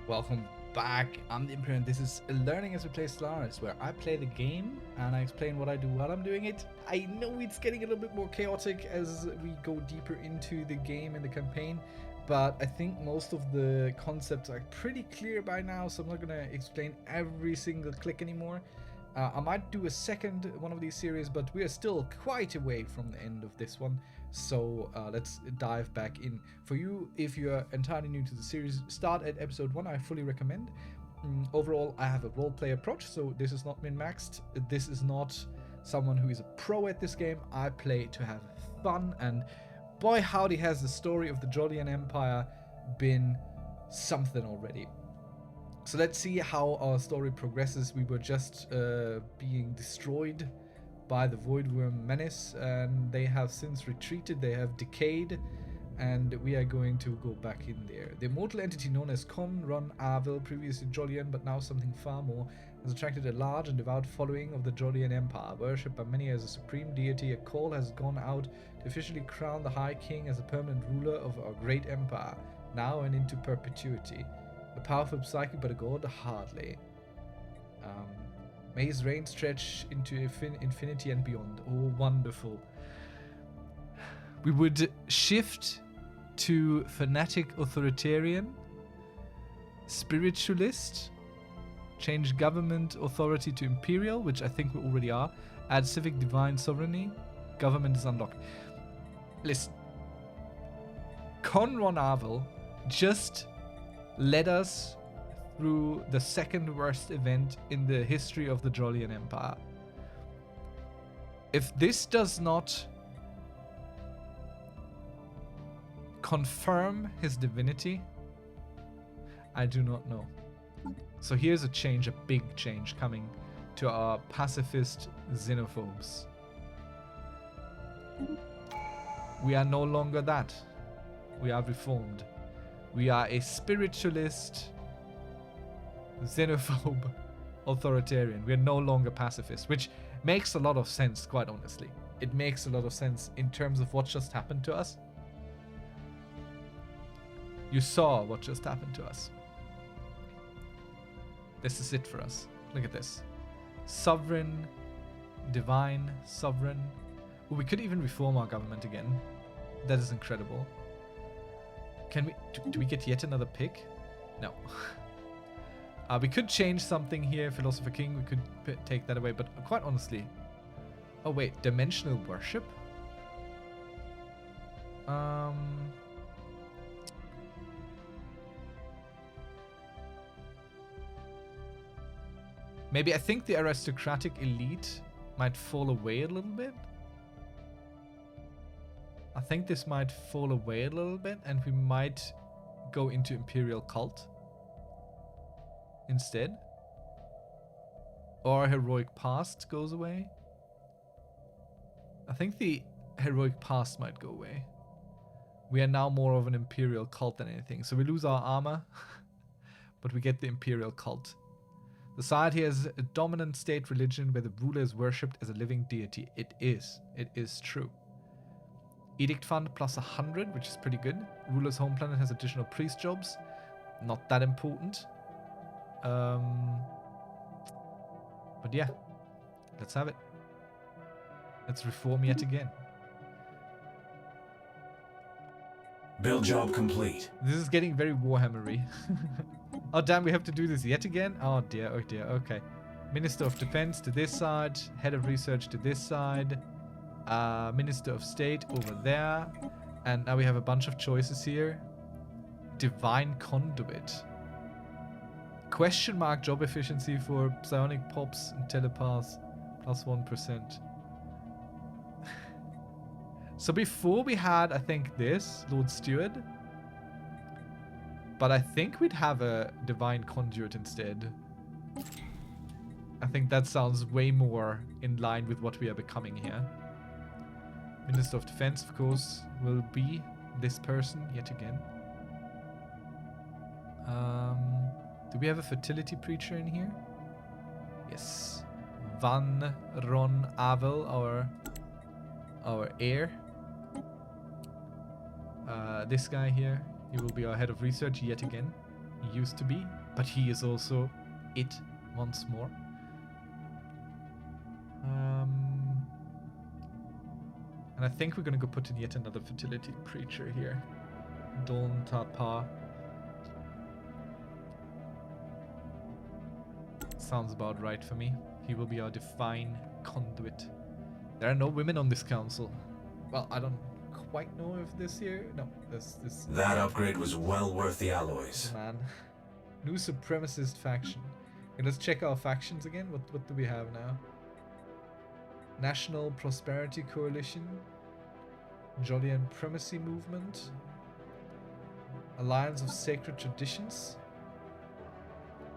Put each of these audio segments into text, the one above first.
Welcome back. I'm the Imperor, and this is Learning as we play Stellaris, where I play the game and I explain what I do while I'm doing it. I know it's getting a little bit more chaotic as we go deeper into the game and the campaign, but I think most of the concepts are pretty clear by now, so I'm not gonna explain every single click anymore. I might do a second one of these series, but we are still quite away from the end of this one. So let's dive back in. For you, if you're entirely new to the series, start at episode 1. I fully recommend. Overall, I have a roleplay approach, so this is not min-maxed. This is not someone who is a pro at this game. I play to have fun, and boy howdy has the story of the Jolian Empire been something already. So let's see how our story progresses. We were just being destroyed by the Voidworm menace, and they have since retreated, they have decayed, and we are going to go back in there. The immortal entity known as Ron Arvel, previously Jolian but now something far more, has attracted a large and devout following of the Jolian Empire. Worshipped by many as a supreme deity, a call has gone out to officially crown the High King as a permanent ruler of our great empire, now and into perpetuity. A powerful psychic, but a god? Hardly. May his reign stretch into infinity and beyond. Oh, wonderful. We would shift to fanatic authoritarian, spiritualist, change government authority to imperial, which I think we already are, add civic divine sovereignty, government is unlocked. Listen, Conron Arvel just led us through the second worst event in the history of the Jolian Empire. If this does not confirm his divinity, I do not know. So here's a change, a big change coming to our pacifist xenophobes. We are no longer that. We are reformed. We are a spiritualist, xenophobe, authoritarian. We're no longer pacifist, which makes a lot of sense, quite honestly. It makes a lot of sense in terms of what just happened to us. You saw what just happened to us. This is it for us. Look at this. Sovereign, divine, sovereign. Ooh, we could even reform our government again. That is incredible. Can we, do we get yet another pick? No. We could change something here, Philosopher King, we could take that away, but quite honestly. Oh wait, dimensional worship? Maybe I think the aristocratic elite might fall away a little bit. I think this might fall away a little bit, and we might go into Imperial Cult instead. Or Heroic Past goes away. I think the Heroic Past might go away. We are now more of an Imperial Cult than anything. So we lose our armor, but we get the Imperial Cult. The society has a dominant state religion where the ruler is worshipped as a living deity. It is. It is true. Edict Fund plus 100, which is pretty good. Ruler's home planet has additional priest jobs. Not that important. But yeah, let's have it. Let's reform yet again. Build job complete. This is getting very Warhammer-y. Oh damn, we have to do this yet again? Oh dear, okay. Minister of Defense to this side. Head of Research to this side. Minister of State over there. And now we have a bunch of choices here. Divine Conduit. Question mark job efficiency for psionic pops and telepaths. Plus 1%. So before we had, I think, this, Lord Steward. But I think we'd have a Divine Conduit instead. I think that sounds way more in line with what we are becoming here. Minister of Defense, of course, will be this person yet again. Do we have a fertility preacher in here? Yes. Van Ron Avel, our heir. This guy here, he will be our head of research yet again. He used to be, but he is also it once more. And I think we're gonna go put in yet another fertility preacher here. Don Tapa. Sounds about right for me. He will be our divine conduit. There are no women on this council. Well, I don't quite know if this year. No, this. That upgrade was well worth the alloys. Man, new supremacist faction. Okay, let's check our factions again. What do we have now? National Prosperity Coalition, Jolly and Primacy Movement, Alliance of Sacred Traditions,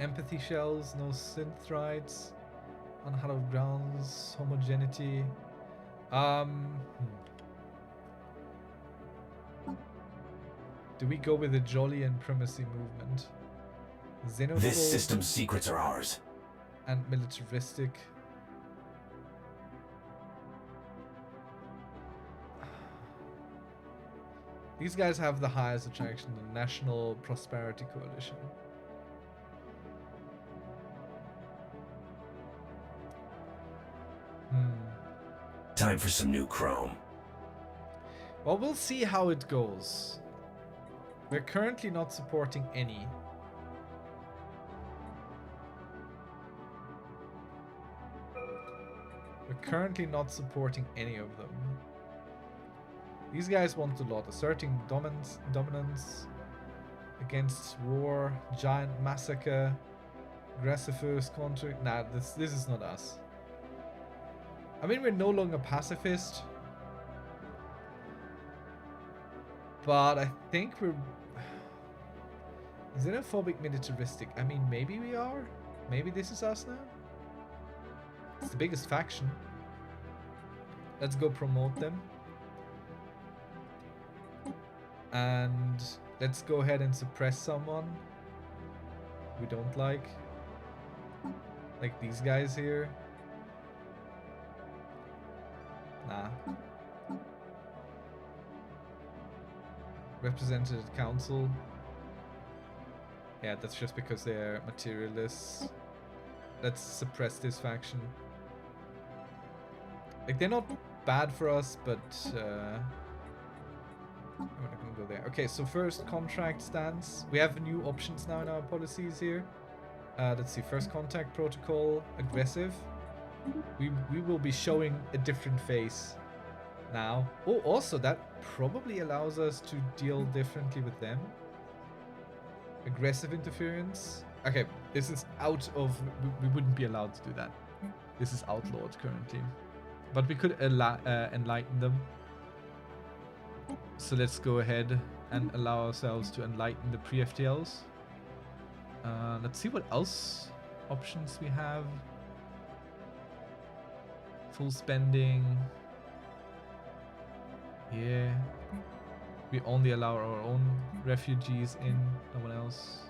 Empathy Shells, No Synthrites, Unhallowed Grounds, Homogeneity. Do we go with the Jolly and Primacy Movement? Xenophobe This system's secrets are ours. and militaristic. These guys have the highest attraction, the National Prosperity Coalition. Time for some new chrome. Well, we'll see how it goes. We're currently not supporting any. We're currently not supporting any of them. These guys want a lot. Asserting dominance against war, giant massacre, aggressive first contract. Nah, this is not us. I mean, we're no longer pacifist. But I think we're xenophobic militaristic. I mean, maybe we are. Maybe this is us now. It's the biggest faction. Let's go promote them. And let's go ahead and suppress someone we don't like. Like these guys here. Nah. Representative Council. Yeah, that's just because they're materialists. Let's suppress this faction. Like, they're not bad for us, but I'm not gonna go there. Okay, so first contract stance. We have new options now in our policies here. Let's see, first contact protocol, aggressive. We will be showing a different face now. Oh, also that probably allows us to deal differently with them. Aggressive interference. Okay, this is out of... We wouldn't be allowed to do that. This is outlawed currently. But we could enlighten them. So let's go ahead and allow ourselves to enlighten the pre-FTLs. Let's see what else options we have. Full spending. Yeah. We only allow our own refugees in, no one else.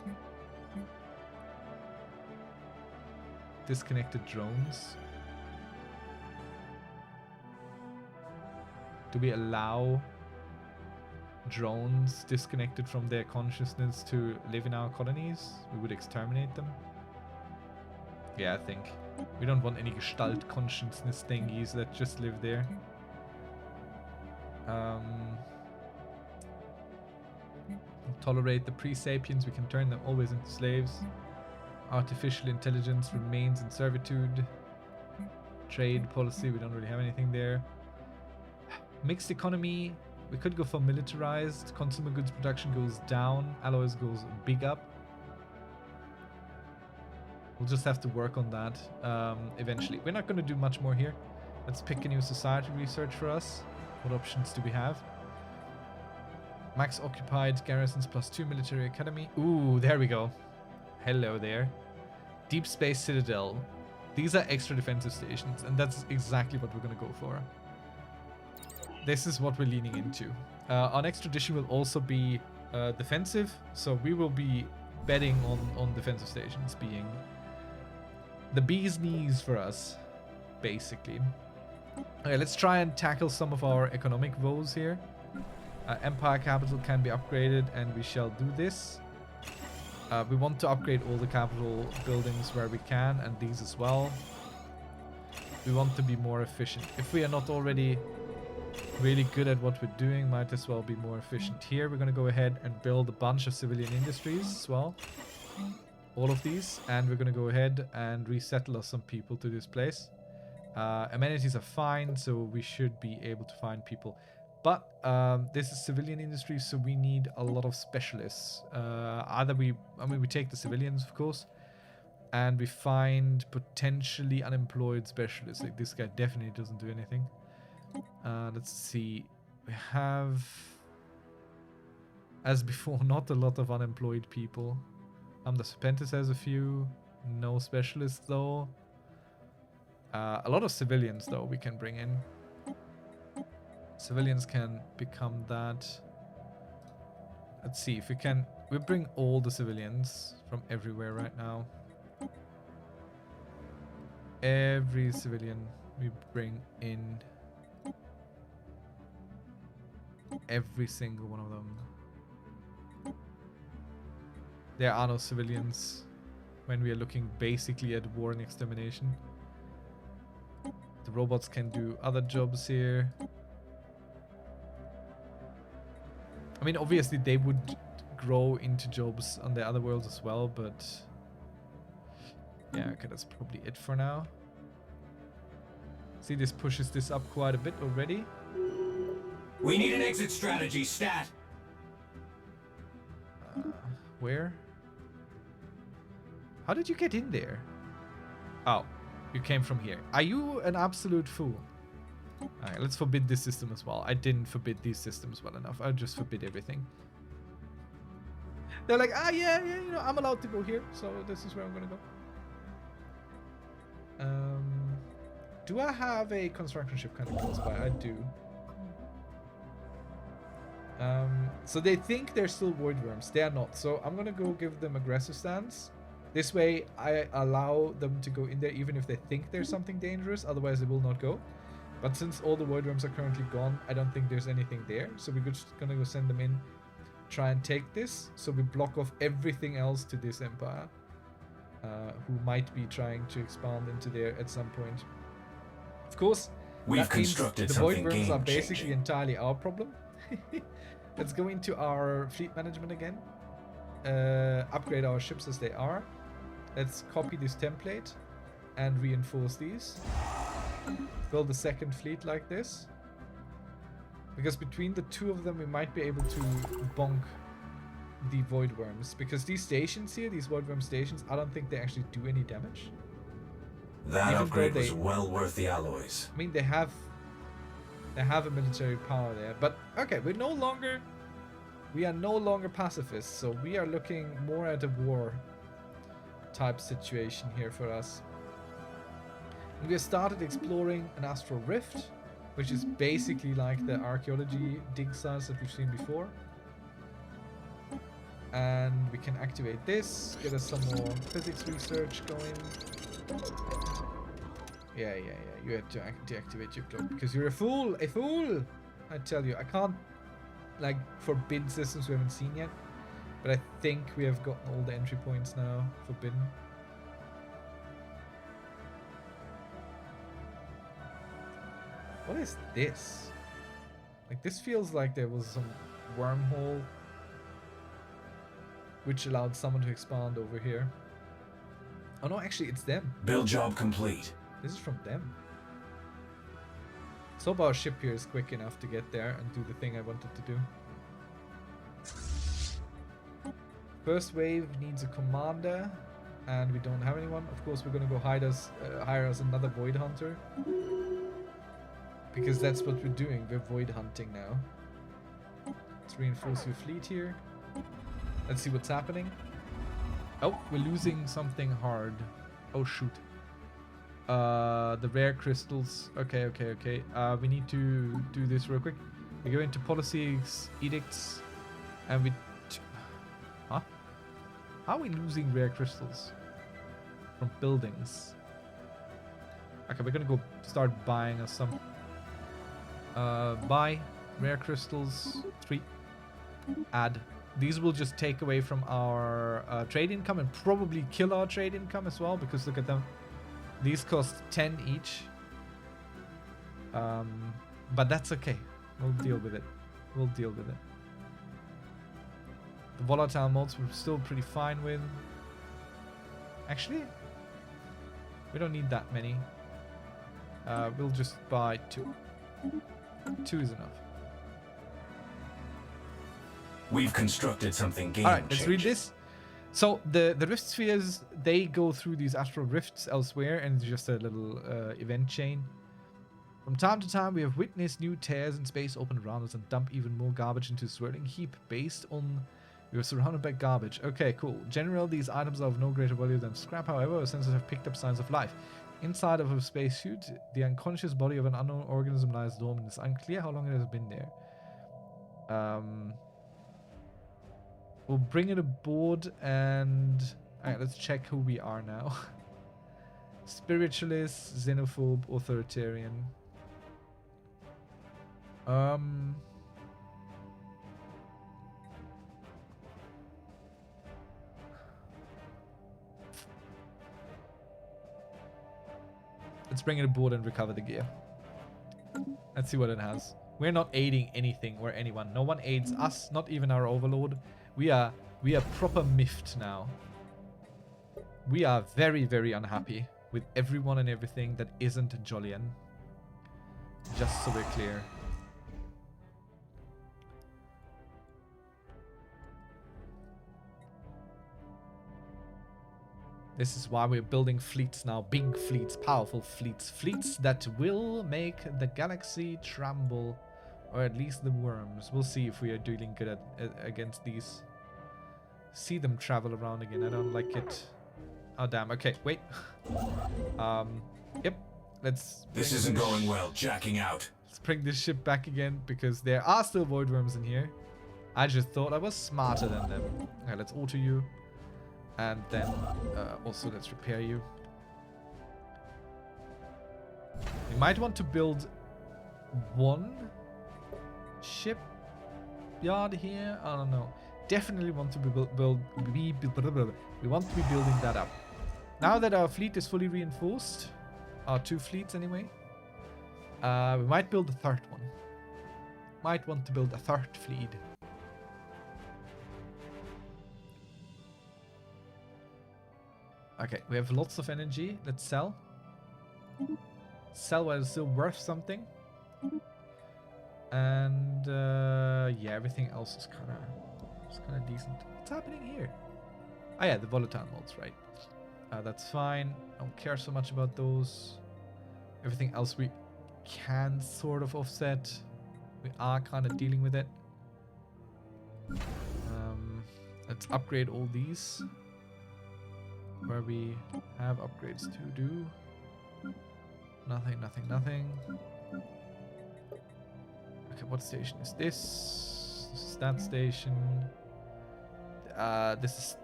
Disconnected drones. Do we allow drones disconnected from their consciousness to live in our colonies? We would exterminate them. Yeah, I think. We don't want any Gestalt consciousness thingies that just live there. Tolerate the pre-sapiens, we can turn them always into slaves. Artificial intelligence remains in servitude. Trade policy, we don't really have anything there. Mixed economy, we could go for militarized. Consumer goods production goes down, alloys goes big up. We'll just have to work on that eventually. We're not going to do much more here. Let's pick a new society research for us. What options do we have? Max occupied garrisons +2 military academy. Ooh, there we go. Hello there. Deep space citadel. These are extra defensive stations, and that's exactly what we're going to go for. This is what we're leaning into. Our next tradition will also be defensive, so we will be betting on defensive stations being the bee's knees for us, basically. Okay, let's try and tackle some of our economic woes here. Empire capital can be upgraded, and we shall do this. We want to upgrade all the capital buildings where we can, and these as well. We want to be more efficient. If we are not already really good at what we're doing, might as well be more efficient here. We're going to go ahead and build a bunch of civilian industries as well. All of these. And we're going to go ahead and resettle some people to this place. Amenities are fine, so we should be able to find people. But this is civilian industry, so we need a lot of specialists. We take the civilians, of course, and we find potentially unemployed specialists. Like this guy definitely doesn't do anything. Let's see. We have, as before, not a lot of unemployed people. The Serpentis has a few. No specialists though. A lot of civilians though we can bring in. Civilians can become that. Let's see if we can. We bring all the civilians from everywhere right now. Every civilian we bring in. Every single one of them. There are no civilians when we are looking basically at war and extermination. The robots can do other jobs here. I mean, obviously they would grow into jobs on the other worlds as well, but yeah, okay, that's probably it for now. See, this pushes this up quite a bit already. We need an exit strategy, stat. Where? How did you get in there? Oh, you came from here. Are you an absolute fool? Alright, let's forbid this system as well. I didn't forbid these systems well enough. I just forbid everything. They're like, yeah, you know, I'm allowed to go here, so this is where I'm gonna go. Do I have a construction ship kind of close by? I do. So they think they're still void worms. They are not. So I'm gonna go give them aggressive stance. This way I allow them to go in there even if they think there's something dangerous. Otherwise they will not go. But since all the void worms are currently gone, I don't think there's anything there. So we're just gonna go send them in, try and take this. So we block off everything else to this empire, who might be trying to expand into there at some point. Of course, we've constructed the something void worms are game-changing. basically entirely our problem. Let's go into our fleet management again. Upgrade our ships as they are. Let's copy this template and reinforce these. Build a second fleet like this. Because between the two of them we might be able to bonk the void worms. Because these stations here, these void worm stations, I don't think they actually do any damage. That Even upgrade though was well worth the alloys. I mean, they have a military power there, but okay, we are no longer pacifists, so we are looking more at a war type situation here for us. And we have started exploring an astral rift, which is basically like the archaeology dig sites that we've seen before. And we can activate this, get us some more physics research going. Yeah. You have to deactivate your cloak because you're a fool. A fool! I tell you, I can't like forbid systems we haven't seen yet, but I think we have gotten all the entry points now forbidden. What is this? Like, this feels like there was some wormhole which allowed someone to expand over here. Oh no, actually it's them. Build job complete. This is from them. So our ship here is quick enough to get there and do the thing I wanted to do. First wave needs a commander, and we don't have anyone. Of course, we're gonna go hire us another void hunter, because that's what we're doing. We're void hunting now. Let's reinforce your fleet here. Let's see what's happening. Oh, we're losing something hard. Oh shoot. The rare crystals. Okay. We need to do this real quick. We go into policies, edicts, and we... Huh? How are we losing rare crystals? From buildings. Okay, we're gonna go start buying us some. Buy rare crystals. 3. Add. These will just take away from our trade income and probably kill our trade income as well, because look at them. These cost 10 each. But that's okay. We'll deal with it. We'll deal with it. The volatile mods we're still pretty fine with. Actually, we don't need that many. We'll just buy 2. 2 is enough. We've constructed something game Alright, let's read changing. this. So the rift spheres, they go through these astral rifts elsewhere, and it's just a little event chain. From time to time, we have witnessed new tears in space open around us and dump even more garbage into a swirling heap based on we are surrounded by garbage. Okay, cool. Generally, these items are of no greater value than scrap. However, our sensors have picked up signs of life. Inside of a spacesuit, the unconscious body of an unknown organism lies dormant. It's unclear how long it has been there. We'll bring it aboard and... Alright, let's check who we are now. Spiritualist, xenophobe, authoritarian. Let's bring it aboard and recover the gear. Let's see what it has. We're not aiding anything or anyone. No one aids us, not even our overlord. We are proper miffed now. We are very, very unhappy with everyone and everything that isn't Jolien. Just so we're clear. This is why we're building fleets now. Big fleets, powerful fleets. Fleets that will make the galaxy tremble. Or at least the worms. We'll see if we are doing good against these. See them travel around again. I don't like it. Oh, damn. Okay, wait. Yep. This isn't going well, jacking out. Let's bring this ship back again, because there are still void worms in here. I just thought I was smarter than them. Okay, let's auto you. And then also let's repair you. We might want to build one shipyard here. I don't know. Definitely want to we want to be building that up. Now that our fleet is fully reinforced, our 2 fleets anyway, we might build a 3rd one. Might want to build a 3rd fleet. Okay, we have lots of energy. Let's sell. Sell while it's still worth something. And yeah, everything else is kind of decent. What's happening here? Oh yeah, the volatile mods, right? That's fine. Don't care so much about those. Everything else we can sort of offset. We are kind of dealing with it. Let's upgrade all these. Where we have upgrades to do. Nothing, nothing, nothing. Okay, what station is this? This is that station. This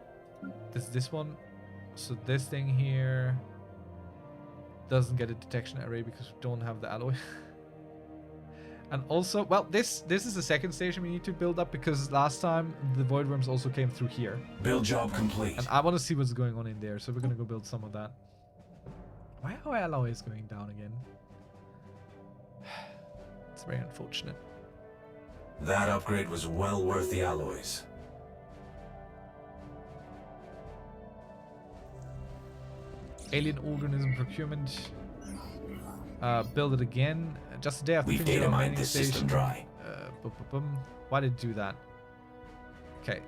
is this one. So this thing here doesn't get a detection array because we don't have the alloy. And also, well, this is the 2nd station we need to build up, because last time the void worms also came through here. Build job complete. And I want to see what's going on in there, so we're gonna go build some of that. Why are our alloys going down again? It's very unfortunate. That upgrade was well worth the alloys. Alien organism procurement. Build it again. Just a day after We've finishing data our mined mining this station. system dry. Why did it do that? Okay.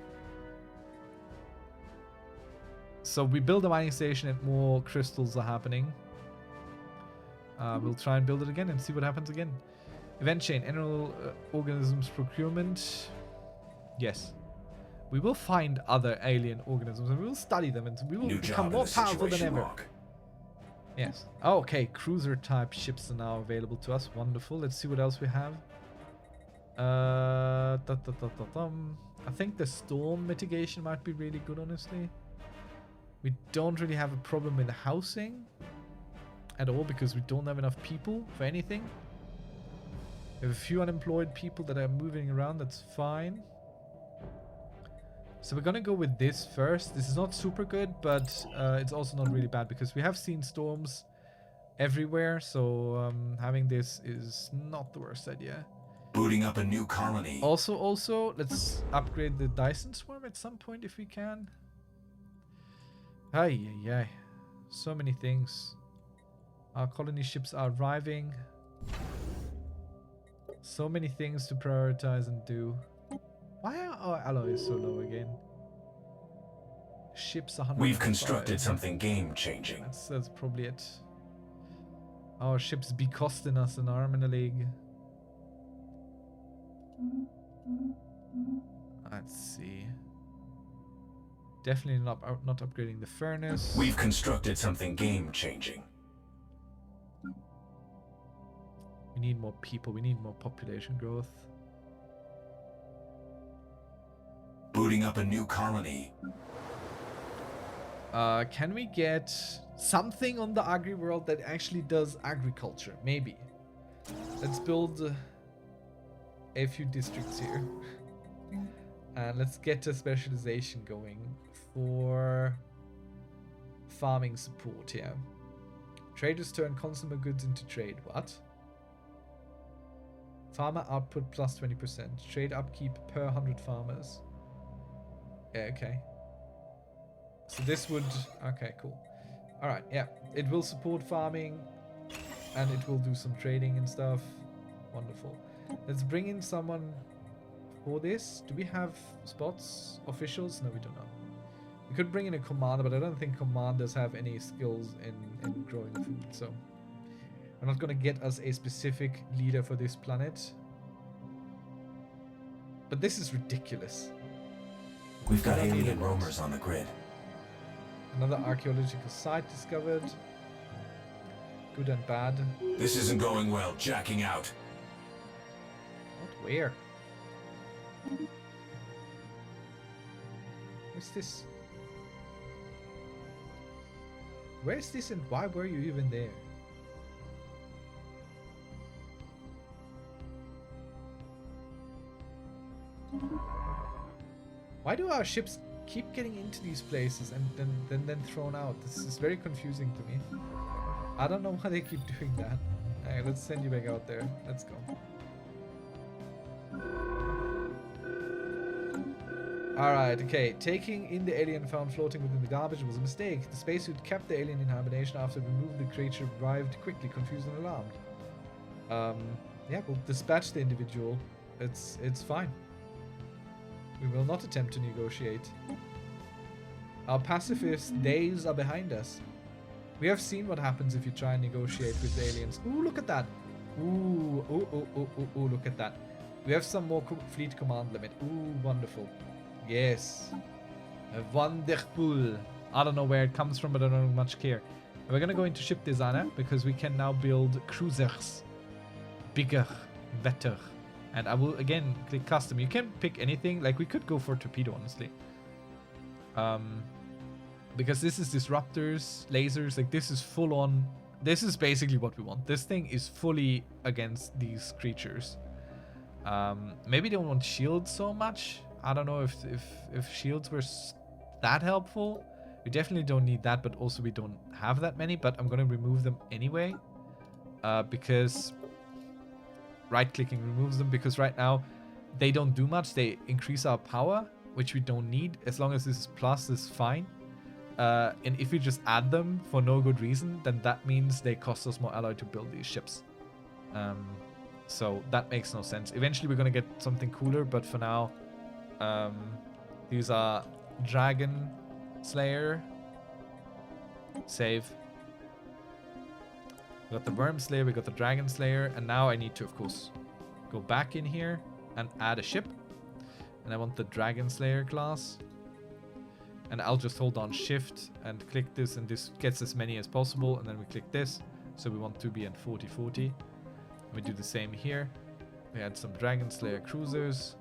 So we build a mining station and more crystals are happening. We'll try and build it again and see what happens again. Event chain, animal organisms procurement. Yes. We will find other alien organisms and we will study them and we will become more powerful than ever. Yes. Oh, okay, cruiser type ships are now available to us. Wonderful. Let's see what else we have. I think the storm mitigation might be really good, honestly. We don't really have a problem with housing at all because we don't have enough people for anything. We have a few unemployed people that are moving around. That's fine. So we're gonna go with this first. This is not super good, but it's also not really bad because we have seen storms everywhere. So having this is not the worst idea. Booting up a new colony. Also, let's upgrade the Dyson Swarm at some point if we can. Ay, ay, ay. So many things. Our colony ships are arriving. So many things to prioritize and do. Why are our alloys so low again? Ships 100. We've constructed something game-changing. That's probably it. Our ships be costing us an arm and a leg. Let's see. Definitely not upgrading the furnace. We've constructed something game-changing. We need more people. We need more population growth. Booting up a new colony. Can we get something on the agri world that actually does agriculture? Maybe. Let's build a few districts here. And let's get a specialization going for farming support here. Traders turn consumer goods into trade. What? Farmer output plus 20%. Trade upkeep per 100 farmers. Yeah, okay. So this would... Okay, cool. Alright, yeah. It will support farming. And it will do some trading and stuff. Wonderful. Let's bring in someone for this. Do we have spots? Officials? No, we do not. We could bring in a commander, but I don't think commanders have any skills in growing food, so... I'm not going to get us a specific leader for this planet. But this is ridiculous. We've got alien roamers on the grid. Another archaeological site discovered. Good and bad. This isn't going well. Jacking out. What? Where? What's this? Where's this and why were you even there? Why do our ships keep getting into these places and then thrown out? This is very confusing to me. I don't know why they keep doing that. Alright, let's send you back out there. Let's go. Alright, okay. Taking in the alien found floating within the garbage was a mistake. The spacesuit kept the alien in hibernation. After it removed, the creature arrived quickly, confused and alarmed. Yeah, we'll dispatch the individual. It's fine. We will not attempt to negotiate. Our pacifist days are behind us. We have seen what happens if you try and negotiate with aliens. Ooh, look at that. Ooh, look at that. We have some more fleet command limit. Ooh, wonderful. Yes. Wonderful. I don't know where it comes from, but I don't much care. We're gonna go into ship designer because we can now build cruisers. Bigger, better. And I will again click custom. You can pick anything. Like we could go for torpedo, honestly. Because this is disruptors, lasers. Like this is full on. This is basically what we want. This thing is fully against these creatures. Maybe they don't want shields so much. I don't know if shields were that helpful. We definitely don't need that, but also we don't have that many. But I'm gonna remove them anyway, because right-clicking removes them, because right now they don't do much. They increase our power, which we don't need. As long as this is plus, this is fine. And if we just add them for no good reason, then that means they cost us more alloy to build these ships. So that makes no sense. Eventually we're gonna get something cooler, but for now, these are Dragon Slayer. Save. We got the Worm Slayer, we got the Dragon Slayer, and now I need to, of course, go back in here and add a ship. And I want the Dragon Slayer class. And I'll just hold on shift and click this, and this gets as many as possible. And then we click this. So we want to be at 40-40. We do the same here. We add some Dragon Slayer cruisers.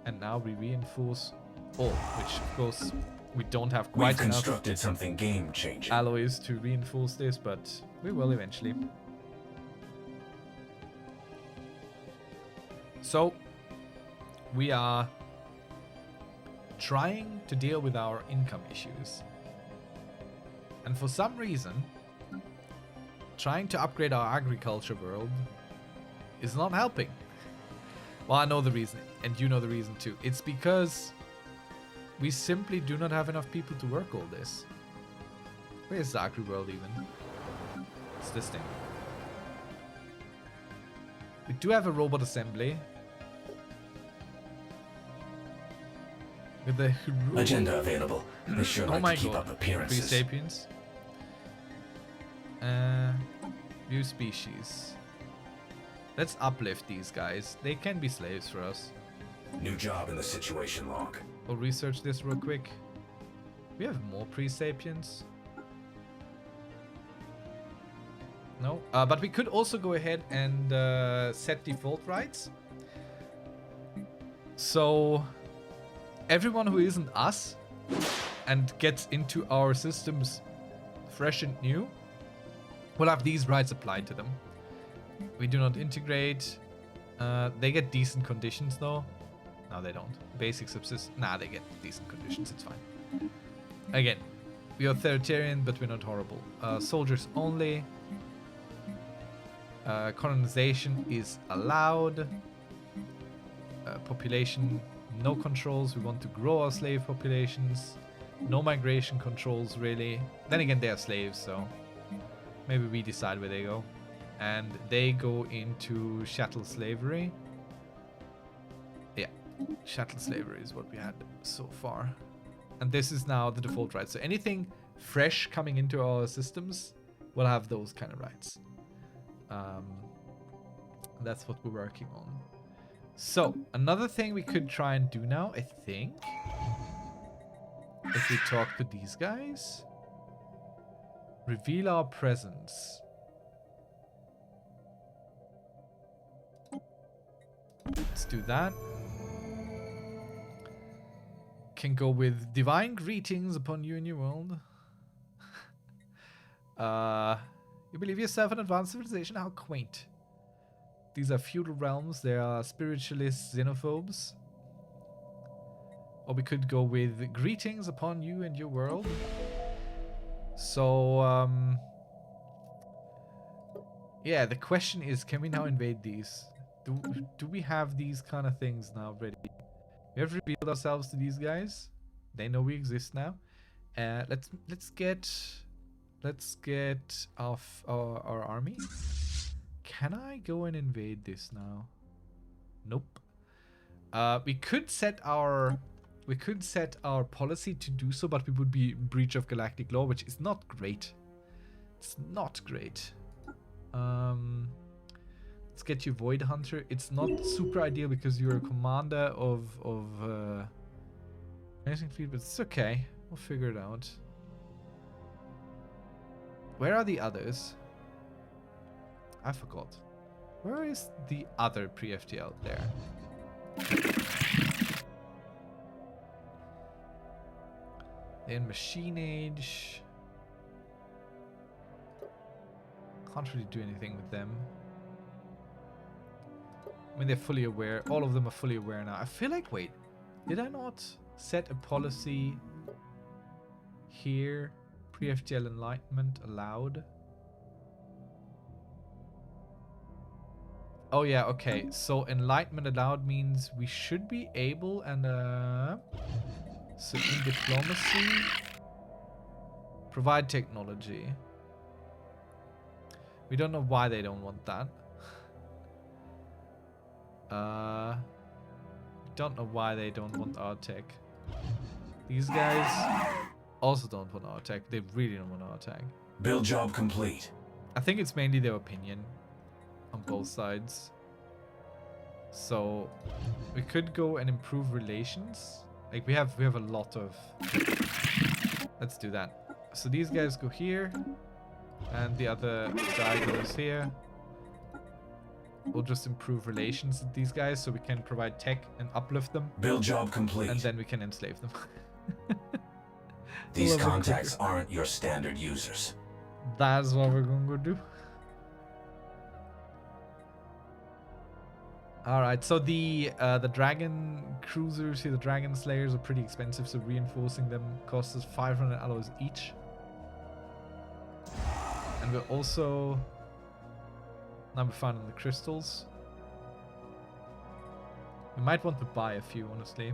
And now we reinforce all, which of course we don't have quite enough. We've constructed something game-changing. Alloys to reinforce this, but we will eventually. So we are trying to deal with our income issues. And for some reason, trying to upgrade our agriculture world is not helping. Well, I know the reason, and you know the reason too. It's because we simply do not have enough people to work all this. Where's the agri world even? It's this thing. We do have a robot assembly. With the agenda available. They sure like to keep up appearances. Free sapiens. View species. Let's uplift these guys. They can be slaves for us. New job in the situation log. We'll research this real quick. We have more pre-sapiens. No, but we could also go ahead and set default rights. So everyone who isn't us and gets into our systems fresh and new will have these rights applied to them. We do not integrate. They get decent conditions though. No, they don't. Basic subsist. Nah, they get decent conditions. It's fine. Again, we are authoritarian, but we're not horrible. Soldiers only. Colonization is allowed. Population, no controls. We want to grow our slave populations. No migration controls, really. Then again, they are slaves, so maybe we decide where they go. And they go into chattel slavery. Yeah, chattel slavery is what we had so far. And this is now the default right. So anything fresh coming into our systems will have those kind of rights. That's what we're working on. So another thing we could try and do now, I think, if we talk to these guys, reveal our presence. Let's do that. Can go with divine greetings upon you in your world. You believe yourself an advanced civilization? How quaint. These are feudal realms. They are spiritualist xenophobes. Or we could go with greetings upon you and your world. So, yeah, the question is, can we now invade these? Do we have these kind of things now ready? We have revealed ourselves to these guys. They know we exist now. Let's get our army. Can I go and invade this now? Nope. We could set our policy to do so, but we would be in breach of galactic law, which is not great. It's not great. Let's get you Void Hunter. It's not super ideal because you're a commander of amazing fleet, but it's okay. We'll figure it out. Where are the others? I forgot. Where is the other pre-FTL? There. They're in Machine Age. Can't really do anything with them. I mean, they're fully aware. All of them are fully aware now. I feel like, wait, did I not set a policy here? Pre-FTL Enlightenment allowed. Oh yeah, okay. So Enlightenment allowed means we should be able and so in diplomacy, provide technology. We don't know why they don't want that. Don't know why they don't want our tech. These guys also don't want our tech. They really don't want our tech. Build job complete. I think it's mainly their opinion on both sides. So we could go and improve relations. Like we have a lot of. Let's do that. So these guys go here, and the other guy goes here. We'll just improve relations with these guys so we can provide tech and uplift them. Build job complete. And then we can enslave them. These contacts aren't your standard users. That's what we're going to do. All right, so the dragon cruisers here, the dragon slayers, are pretty expensive. So reinforcing them costs us 500 alloys each, and we're also now we're finding the crystals. We might want to buy a few, honestly.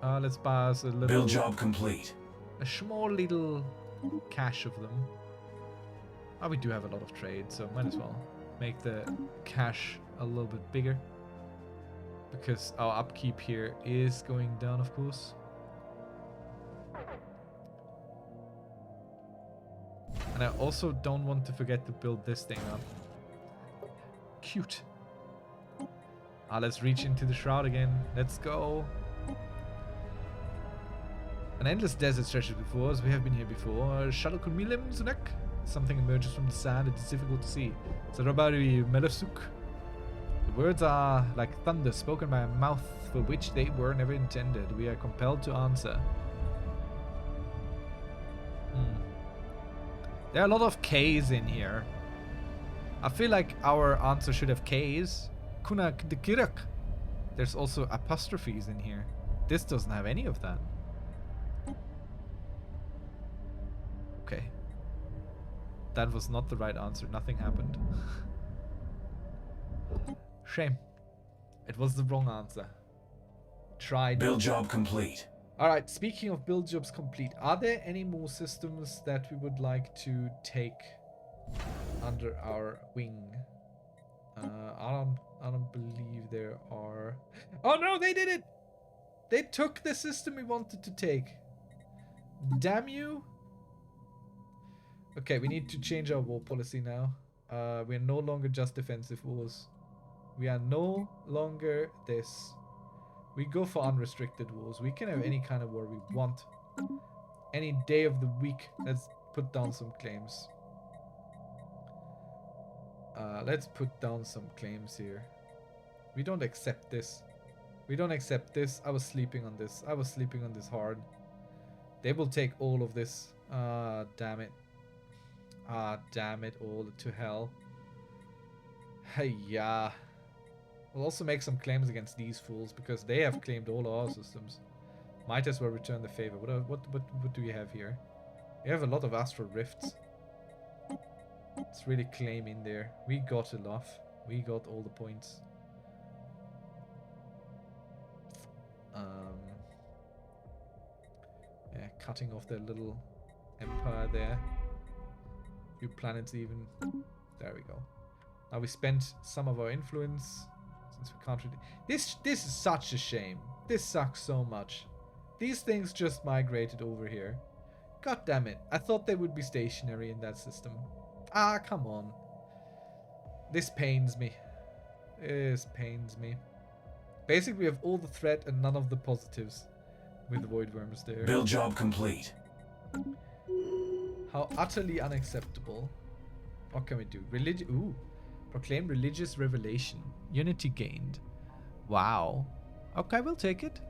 Let's buy us a little. Build job complete. A small little cache of them. Oh, we do have a lot of trade, so might as well make the cache a little bit bigger. Because our upkeep here is going down, of course. And I also don't want to forget to build this thing up. Cute. Let's reach into the shroud again. Let's go. An endless desert stretches before us. We have been here before. Shalokumilim Zunak. Something emerges from the sand. It is difficult to see. Sarabari Melasuk. The words are like thunder spoken by a mouth for which they were never intended. We are compelled to answer. There are a lot of K's in here. I feel like our answer should have K's. Kunak de Kirak. There's also apostrophes in here. This doesn't have any of that. Okay. That was not the right answer. Nothing happened. Shame. It was the wrong answer. Tried. Build job complete. Alright, speaking of build jobs complete, are there any more systems that we would like to take under our wing? I don't believe there are. Oh no, they did it! They took the system we wanted to take. Damn you. Okay, we need to change our war policy now. We are no longer just defensive wars. We are no longer this. We go for unrestricted wars. We can have any kind of war we want. Any day of the week. Let's put down some claims. Let's put down some claims here. We don't accept this. We don't accept this. I was sleeping on this. I was sleeping on this hard. They will take all of this. Damn it. Damn it all to hell. Hey, yeah. We'll also make some claims against these fools because they have claimed all our systems. Might as well return the favor. What do we have here? We have a lot of astral rifts. Let's really claim in there. We got enough. We got all the points. Yeah, cutting off their little empire there. Few planets even. There we go. Now we spent some of our influence. Since we can't really... This is such a shame. This sucks so much. These things just migrated over here. God damn it. I thought they would be stationary in that system. Ah, come on. This pains me. This pains me. Basically, we have all the threat and none of the positives with the void worms there. Build job complete. How utterly unacceptable. What can we do? Ooh. Proclaim religious revelation. Unity gained. Wow. Okay, we'll take it.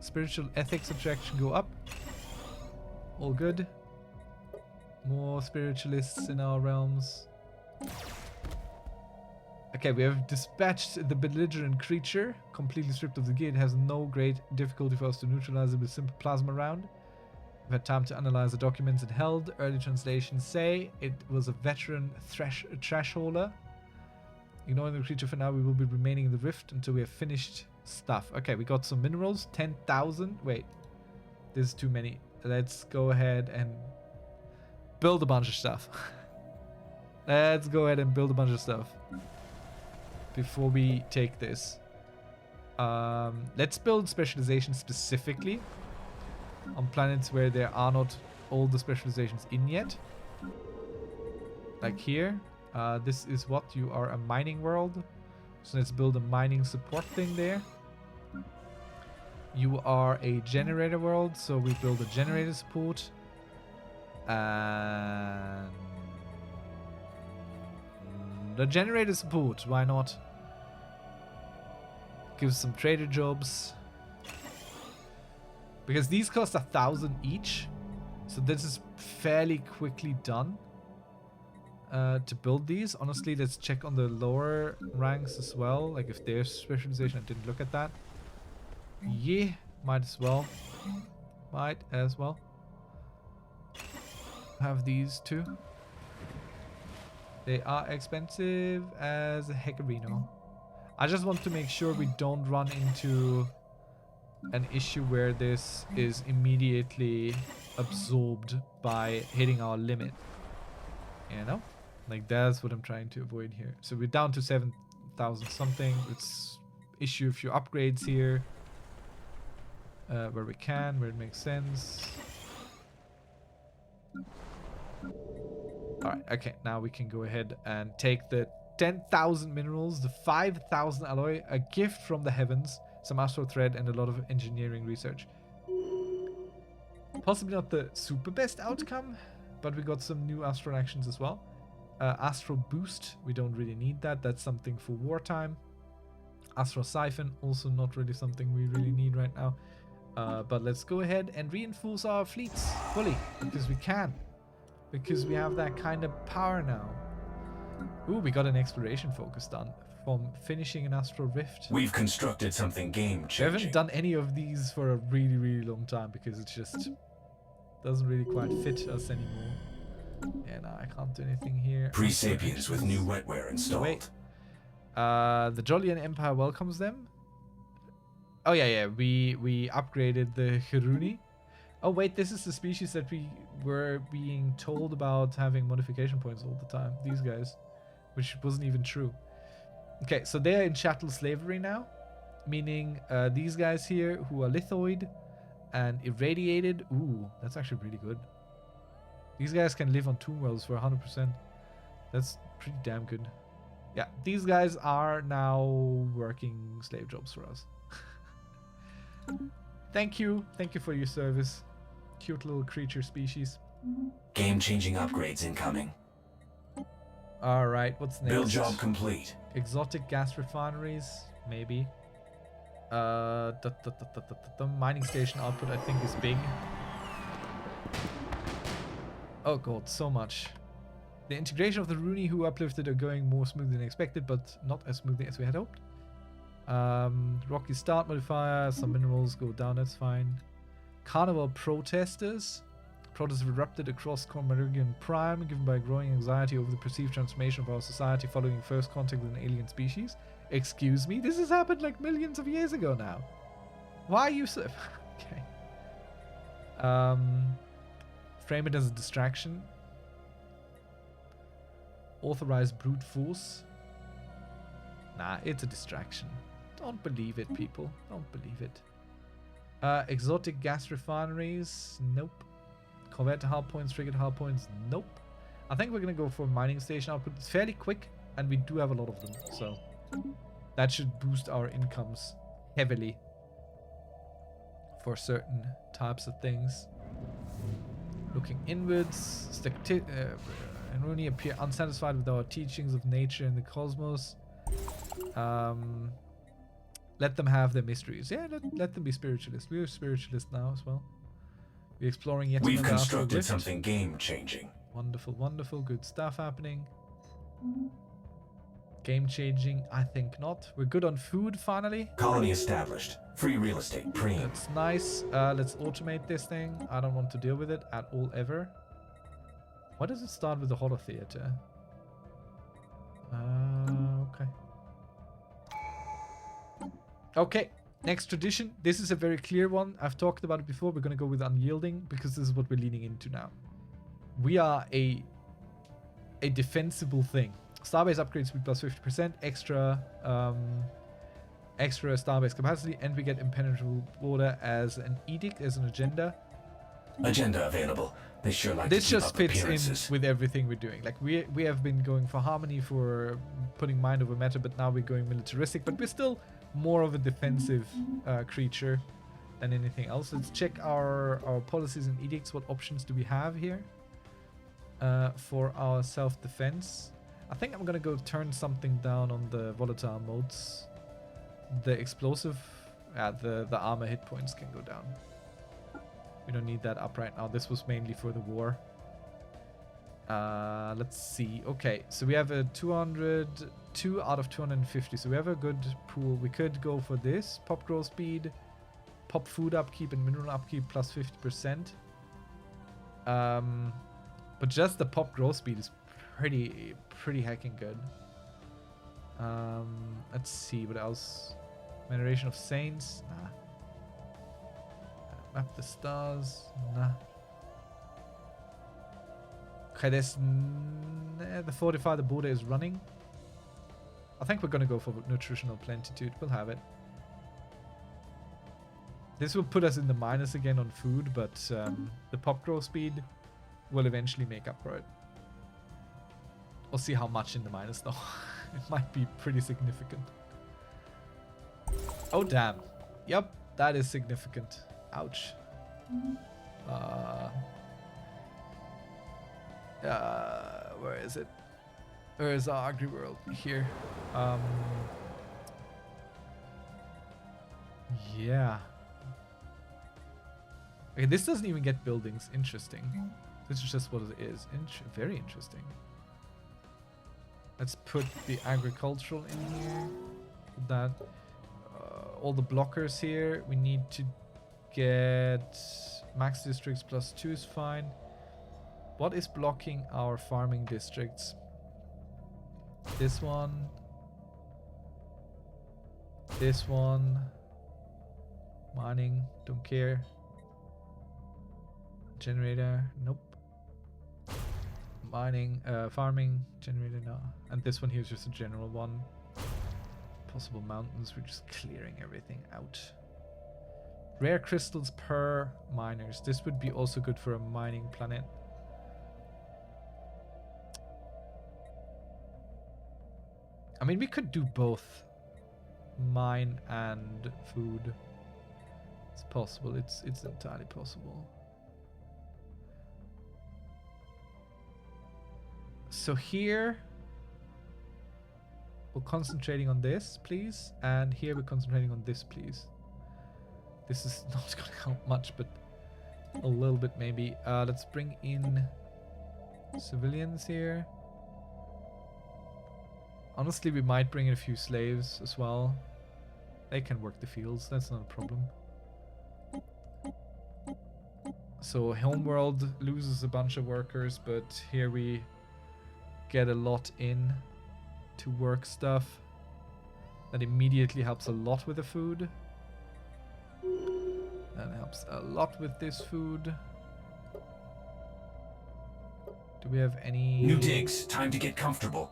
Spiritual ethics attraction go up. All good. More spiritualists in our realms. Okay, we have dispatched the belligerent creature. Completely stripped of the gear. It has no great difficulty for us to neutralize it with simple plasma round. We've had time to analyze the documents it held. Early translations say it was a veteran trash hauler. Ignoring the creature for now, we will be remaining in the rift until we have finished stuff. Okay, we got some minerals. 10,000. Wait. This is too many. Let's go ahead and build a bunch of stuff. Let's go ahead and build a bunch of stuff before we take this. Let's build specialization specifically on planets where there are not all the specializations in yet. Like here. This is what you are, a mining world. So let's build a mining support thing there. You are a generator world, so we build a generator support. And the generator support, why not? Give some trader jobs. Because these cost 1,000 each. So this is fairly quickly done. to build these. Honestly, let's check on the lower ranks as well. Like if there's specialization, I didn't look at that. Yeah, might as well. Might as well. Have these too. They are expensive as a heckarino. I just want to make sure we don't run into an issue where this is immediately absorbed by hitting our limit. You know? Like that's what I'm trying to avoid here. So we're down to 7,000 something. Let's issue a few upgrades here. Where we can, where it makes sense. Alright, okay, now we can go ahead and take the 10,000 minerals, the 5,000 alloy, a gift from the heavens, some astral thread, and a lot of engineering research. Possibly not the super best outcome, but we got some new astral actions as well. Astral boost, we don't really need that. That's something for wartime. Astral siphon, also not really something we really need right now. But let's go ahead and reinforce our fleets fully, because we can. Because we have that kind of power now. Ooh, we got an exploration focus done from finishing an astral rift. We've constructed something game-changing. We haven't done any of these for a really, really long time because it just doesn't really quite fit us anymore. Yeah, no, I can't do anything here. Pre-sapiens with new wetware installed. Wait. The Jolian Empire welcomes them. Oh yeah, we upgraded the Hiruni. Oh wait, this is the species that we were being told about having modification points all the time. These guys, which wasn't even true. Okay, so they are in chattel slavery now, meaning these guys here who are lithoid and irradiated. Ooh, that's actually really good. These guys can live on tomb worlds for 100%. That's pretty damn good. Yeah, these guys are now working slave jobs for us. Thank you for your service. Cute little creature species. Game-changing upgrades incoming. Alright, what's next? Build job complete. Exotic gas refineries, maybe. Mining station output I think is big. Oh god, so much. The integration of the Rooney who uplifted are going more smoothly than expected, but not as smoothly as we had hoped. Rocky start modifier, some minerals go down, that's fine. Carnival protesters. Protests erupted across Cormeridian Prime, given by growing anxiety over the perceived transformation of our society following first contact with an alien species. Excuse me? This has happened like millions of years ago now. Why are you so... Okay. Frame it as a distraction. Authorize brute force. Nah, it's a distraction. Don't believe it, people. Don't believe it. Exotic gas refineries. Nope. Convert to hull points, frigate hull points. Nope. I think we're going to go for mining station output. It's fairly quick, and we do have a lot of them. So that should boost our incomes heavily for certain types of things. Looking inwards. And Rooney appear unsatisfied with our teachings of nature and the cosmos. Let them have their mysteries. Yeah, let them be spiritualists. We're spiritualists now as well. We're exploring yet We've another astral constructed rift. something game-changing. Wonderful, wonderful. Good stuff happening. Game-changing? I think not. We're good on food, finally. Colony established. Free real estate premium. That's nice. Let's automate this thing. I don't want to deal with it at all, ever. Why does it start with the Holo Theater? Okay. Okay, next tradition. This is a very clear one. I've talked about it before. We're going to go with unyielding because this is what we're leaning into now. We are a defensible thing. Starbase upgrade speed plus 50%, extra starbase capacity, and we get impenetrable border as an edict, as an agenda. Agenda available. They sure like This to keep just up fits in appearances. with everything we're doing. Like we have been going for harmony, for putting mind over matter, but now we're going militaristic. But we're still more of a defensive creature than anything else. Let's check our policies and edicts. What options do we have here for our self-defense? I think I'm gonna go turn something down on the volatile modes. The explosive, the armor hit points can go down. We don't need that up right now. This was mainly for the war. Let's see. Okay, so we have a 202 out of 250. So we have a good pool. We could go for this. Pop growth speed, pop food upkeep, and mineral upkeep plus 50%. But just the pop growth speed is pretty heckin' good. Let's see what else. Veneration of Saints, nah. Map the stars, nah. Okay, there's the Fortify the border is running. I think we're gonna go for nutritional plentitude. We'll have it. This will put us in the minus again on food, but the pop growth speed will eventually make up for it. We'll see how much in the minus though. It might be pretty significant. Oh damn. Yep, that is significant. Ouch. Where is it? Where is our agri-world? Here. Yeah. Okay, this doesn't even get buildings. Interesting. This is just what it is. Very interesting. Let's put the agricultural in here. Put that. All the blockers here. We need to get max districts +2 is fine. What is blocking our farming districts? This one. This one. Mining, don't care. Generator, nope. Mining, farming, generator, no. And this one here is just a general one. Possible mountains, we're just clearing everything out. Rare crystals per miners. This would be also good for a mining planet. I mean, we could do both mine and food. It's possible. It's entirely possible. So here we're concentrating on this, please, and here we're concentrating on this, please. This is not going to help much, but a little bit maybe. Let's bring in civilians here. Honestly, we might bring in a few slaves as well. They can work the fields, that's not a problem. So Homeworld loses a bunch of workers, but here we get a lot in to work stuff. That immediately helps a lot with the food. That helps a lot with this food. Do we have any... New digs, time to get comfortable.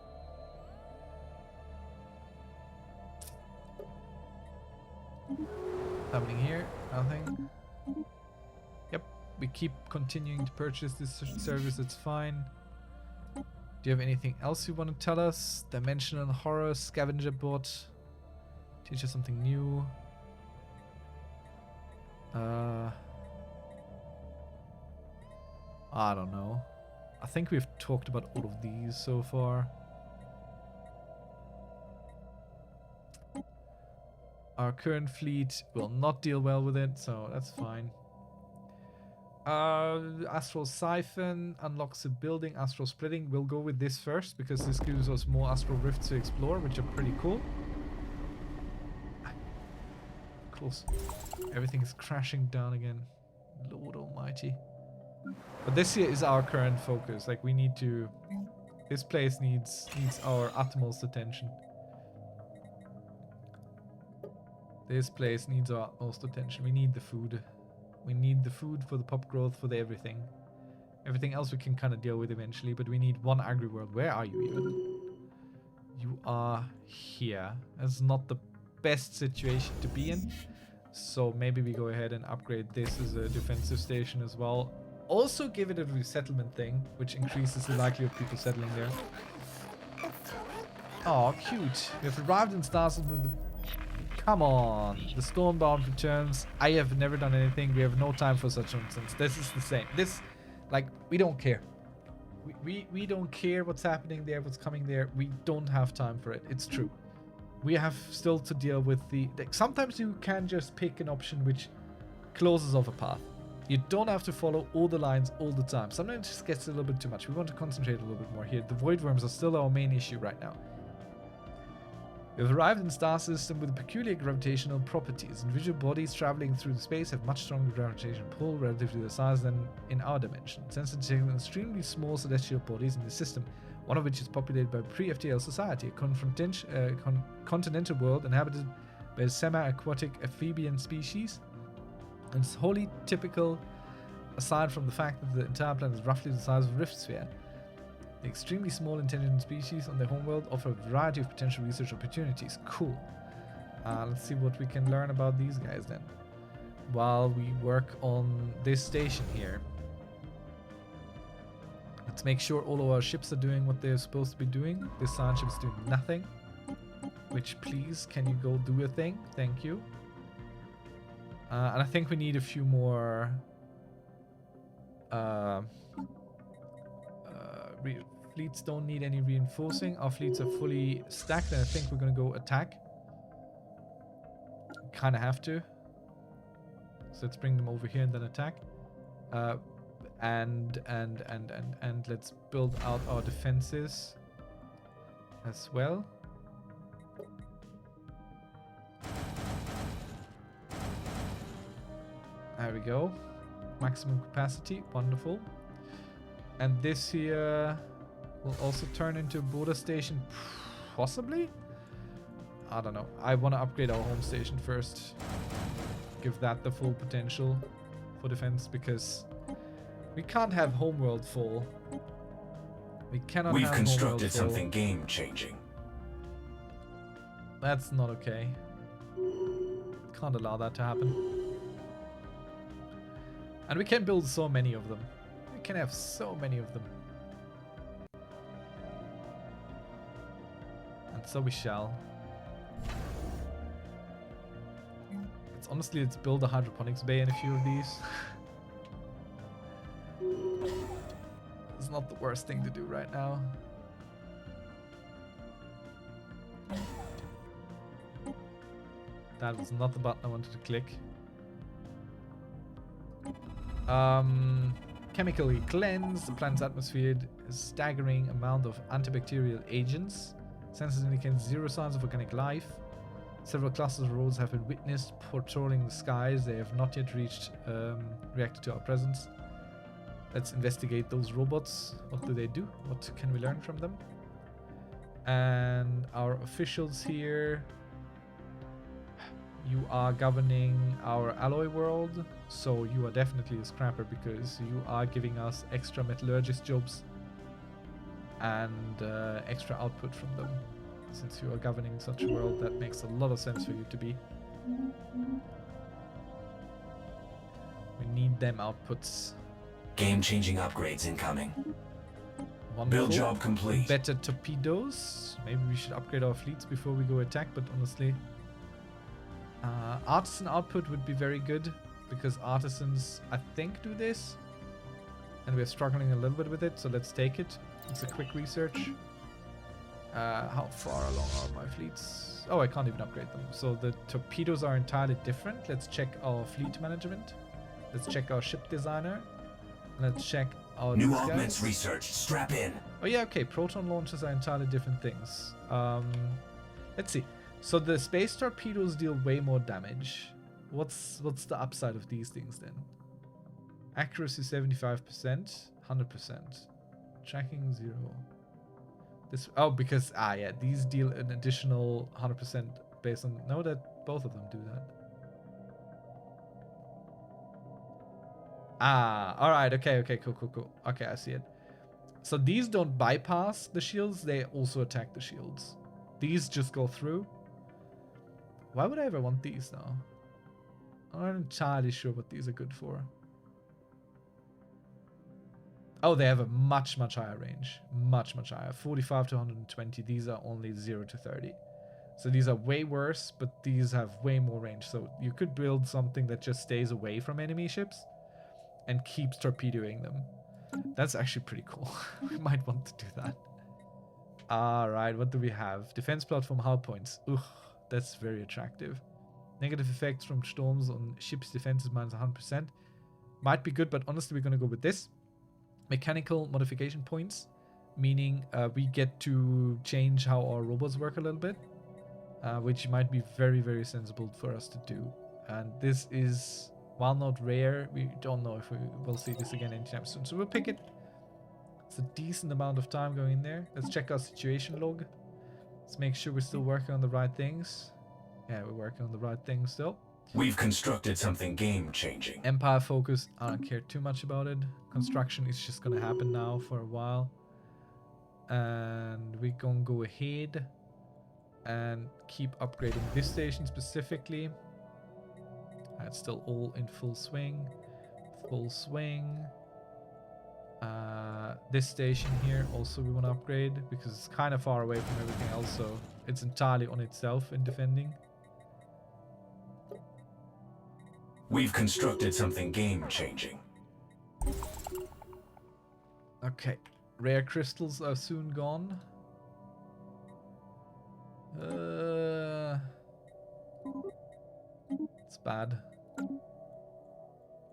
Happening here? Nothing. Yep, we keep continuing to purchase this service, it's fine. Do you have anything else you want to tell us? Dimensional Horror, Scavenger Bot. Teach us something new. I don't know. I think we've talked about all of these so far. Our current fleet will not deal well with it, so that's fine. Astral Siphon unlocks a building. Astral Splitting, we'll go with this first because this gives us more Astral Rifts to explore, which are pretty cool. Close. Everything is crashing down again. Lord Almighty. But this here is our current focus. Like, we need to... This place needs our utmost attention. This place needs our utmost attention. We need the food. We need the food for the pop growth, for the everything. Everything else we can kind of deal with eventually, but we need one agri-world. Where are you even? You are here. That's not the best situation to be in. So maybe we go ahead and upgrade this as a defensive station as well. Also give it a resettlement thing, which increases the likelihood of people settling there. Oh, cute. We have arrived in Stars with the... Come on. The Stormbound returns. I have never done anything. We have no time for such nonsense. This is the same. This, like, we don't care. We don't care what's happening there, what's coming there. We don't have time for it. It's true. We have still to deal with the... Like, sometimes you can just pick an option which closes off a path. You don't have to follow all the lines all the time. Sometimes it just gets a little bit too much. We want to concentrate a little bit more here. The void worms are still our main issue right now. We've arrived in a star system with peculiar gravitational properties. Individual bodies traveling through space have much stronger gravitational pull relative to their size than in our dimension. Since detecting extremely small celestial bodies in the system, one of which is populated by pre-FTL society, a continental world inhabited by a semi-aquatic amphibian species. And it's wholly typical, aside from the fact that the entire planet is roughly the size of a rift sphere. The extremely small intelligent species on their homeworld offer a variety of potential research opportunities. Cool. Let's see what we can learn about these guys then, while we work on this station here. Let's make sure all of our ships are doing what they're supposed to be doing. This science ship is doing nothing. Which, please, can you go do a thing? Thank you. And I think we need a few more fleets don't need any reinforcing. Our fleets are fully stacked, and I think we're gonna go attack. Kind of have to. So let's bring them over here and then attack. And let's build out our defenses as well. There we go. Maximum capacity. Wonderful. And this here will also turn into a border station. Possibly? I don't know. I want to upgrade our home station first. Give that the full potential for defense, because we can't have homeworld full. We cannot We've have constructed homeworld full. something game-changing. That's not okay. Can't allow that to happen. And we can build so many of them. We can have so many of them. And so we shall. Honestly, let's build a hydroponics bay in a few of these. It's not the worst thing to do right now. That was not the button I wanted to click. Chemically cleanse the planet's atmosphere. A staggering amount of antibacterial agents. Sensors indicate zero signs of organic life. Several clusters of roads have been witnessed patrolling the skies. They have not yet reacted to our presence. Let's investigate those robots. What do they do? What can we learn from them? And our officials here. You are governing our alloy world, so you are definitely a scrapper because you are giving us extra metallurgist jobs and extra output from them. Since you are governing such a world, that makes a lot of sense for you to be. We need them outputs. Game-changing upgrades incoming. Wonderful. Build job complete. Better torpedoes. Maybe we should upgrade our fleets before we go attack, but honestly... artisan output would be very good, because artisans, I think, do this. And we're struggling a little bit with it, so let's take it. It's a quick research. How far along are my fleets? Oh, I can't even upgrade them. So the torpedoes are entirely different. Let's check our fleet management. Let's check our ship designer. Let's check our New augments researched. Strap in. Oh yeah, okay. Proton launchers are entirely different things. Let's see. So the space torpedoes deal way more damage. What's the upside of these things then? Accuracy 75%, 100%. Tracking 0. This because yeah, these deal an additional 100% based on that both of them do that. All right, okay, cool. Okay, I see it. So these don't bypass the shields; they also attack the shields. These just go through. Why would I ever want these now? I'm not entirely sure what these are good for. Oh, they have a much higher range. Much higher. 45 to 120. These are only 0 to 30. So these are way worse, but these have way more range. So you could build something that just stays away from enemy ships and keeps torpedoing them. That's actually pretty cool. We might want to do that. Alright, what do we have? Defense platform hull points. Ugh, that's very attractive. Negative effects from storms on ships' defenses minus 100%. Might be good, but honestly, we're gonna go with this. Mechanical modification points, meaning we get to change how our robots work a little bit, which might be very, very sensible for us to do. And this is, while not rare, we don't know if we will see this again anytime soon. So we'll pick it. It's a decent amount of time going in there. Let's check our situation log. Let's make sure we're still working on the right things. Yeah, we're working on the right things still. We've constructed something game-changing. Empire focus, I don't care too much about it. Construction is just gonna happen now for a while. And we're gonna go ahead and keep upgrading this station specifically. It's still all in full swing. Full swing. This station here also we want to upgrade because it's kind of far away from everything else, so it's entirely on itself in defending. We've constructed something game-changing. Okay, rare crystals are soon gone. It's bad.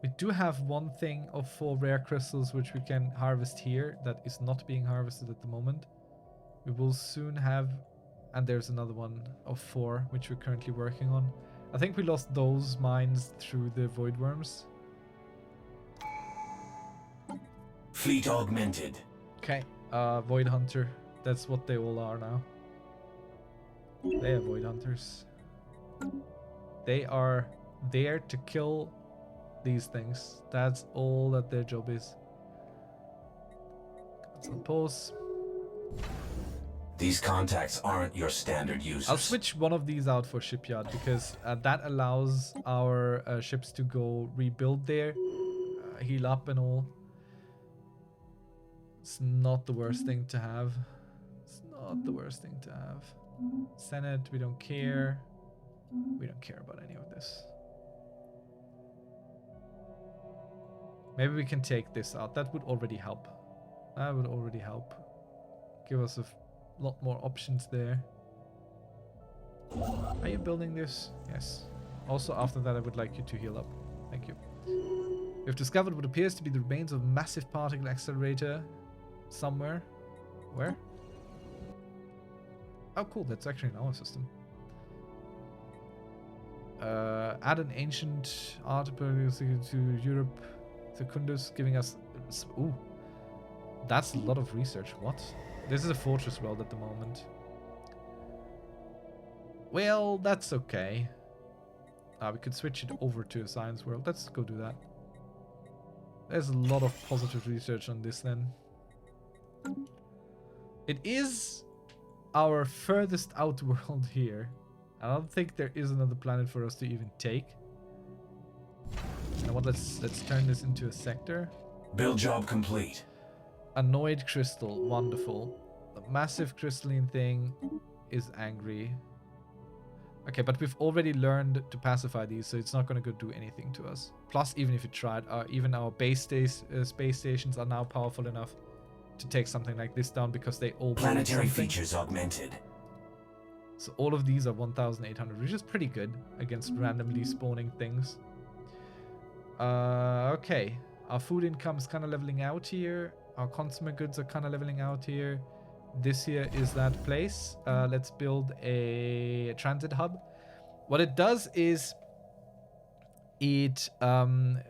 We do have one thing of 4 rare crystals which we can harvest here that is not being harvested at the moment. We will soon have, and there's another one of 4 which we're currently working on. I think we lost those mines through the void worms. Fleet augmented. Okay, void hunter. That's what they all are now. They are void hunters. They are there to kill these things. That's all that their job is. Cancel pause. These contacts aren't your standard users. I'll switch one of these out for shipyard because that allows our ships to go rebuild there, heal up and all. It's not the worst thing to have. It's not the worst thing to have. Senate, we don't care. We don't care about any of this. Maybe we can take this out. That would already help. That would already help. Give us a lot more options there. Are you building this? Yes. Also, after that, I would like you to heal up. Thank you. We have discovered what appears to be the remains of a massive particle accelerator somewhere. Where? Oh, cool. That's actually in our system. Add an ancient artifact to Europe. Secundus, giving us... Ooh. That's a lot of research. What? This is a fortress world at the moment. Well, that's okay. We could switch it over to a science world. Let's go do that. There's a lot of positive research on this then. It is our furthest out world here. I don't think there is another planet for us to even take. You know what? Let's turn this into a sector. Build job complete. Annoyed crystal, wonderful. The massive crystalline thing is angry. Okay, but we've already learned to pacify these, so it's not going to go do anything to us. Plus, even if it tried, even our space stations are now powerful enough to take something like this down because they all planetary features augmented. So all of these are 1,800, which is pretty good against randomly spawning things. Okay, our food income is kind of leveling out here. Our consumer goods are kind of leveling out here. This here is that place. Let's build a transit hub. What it does is it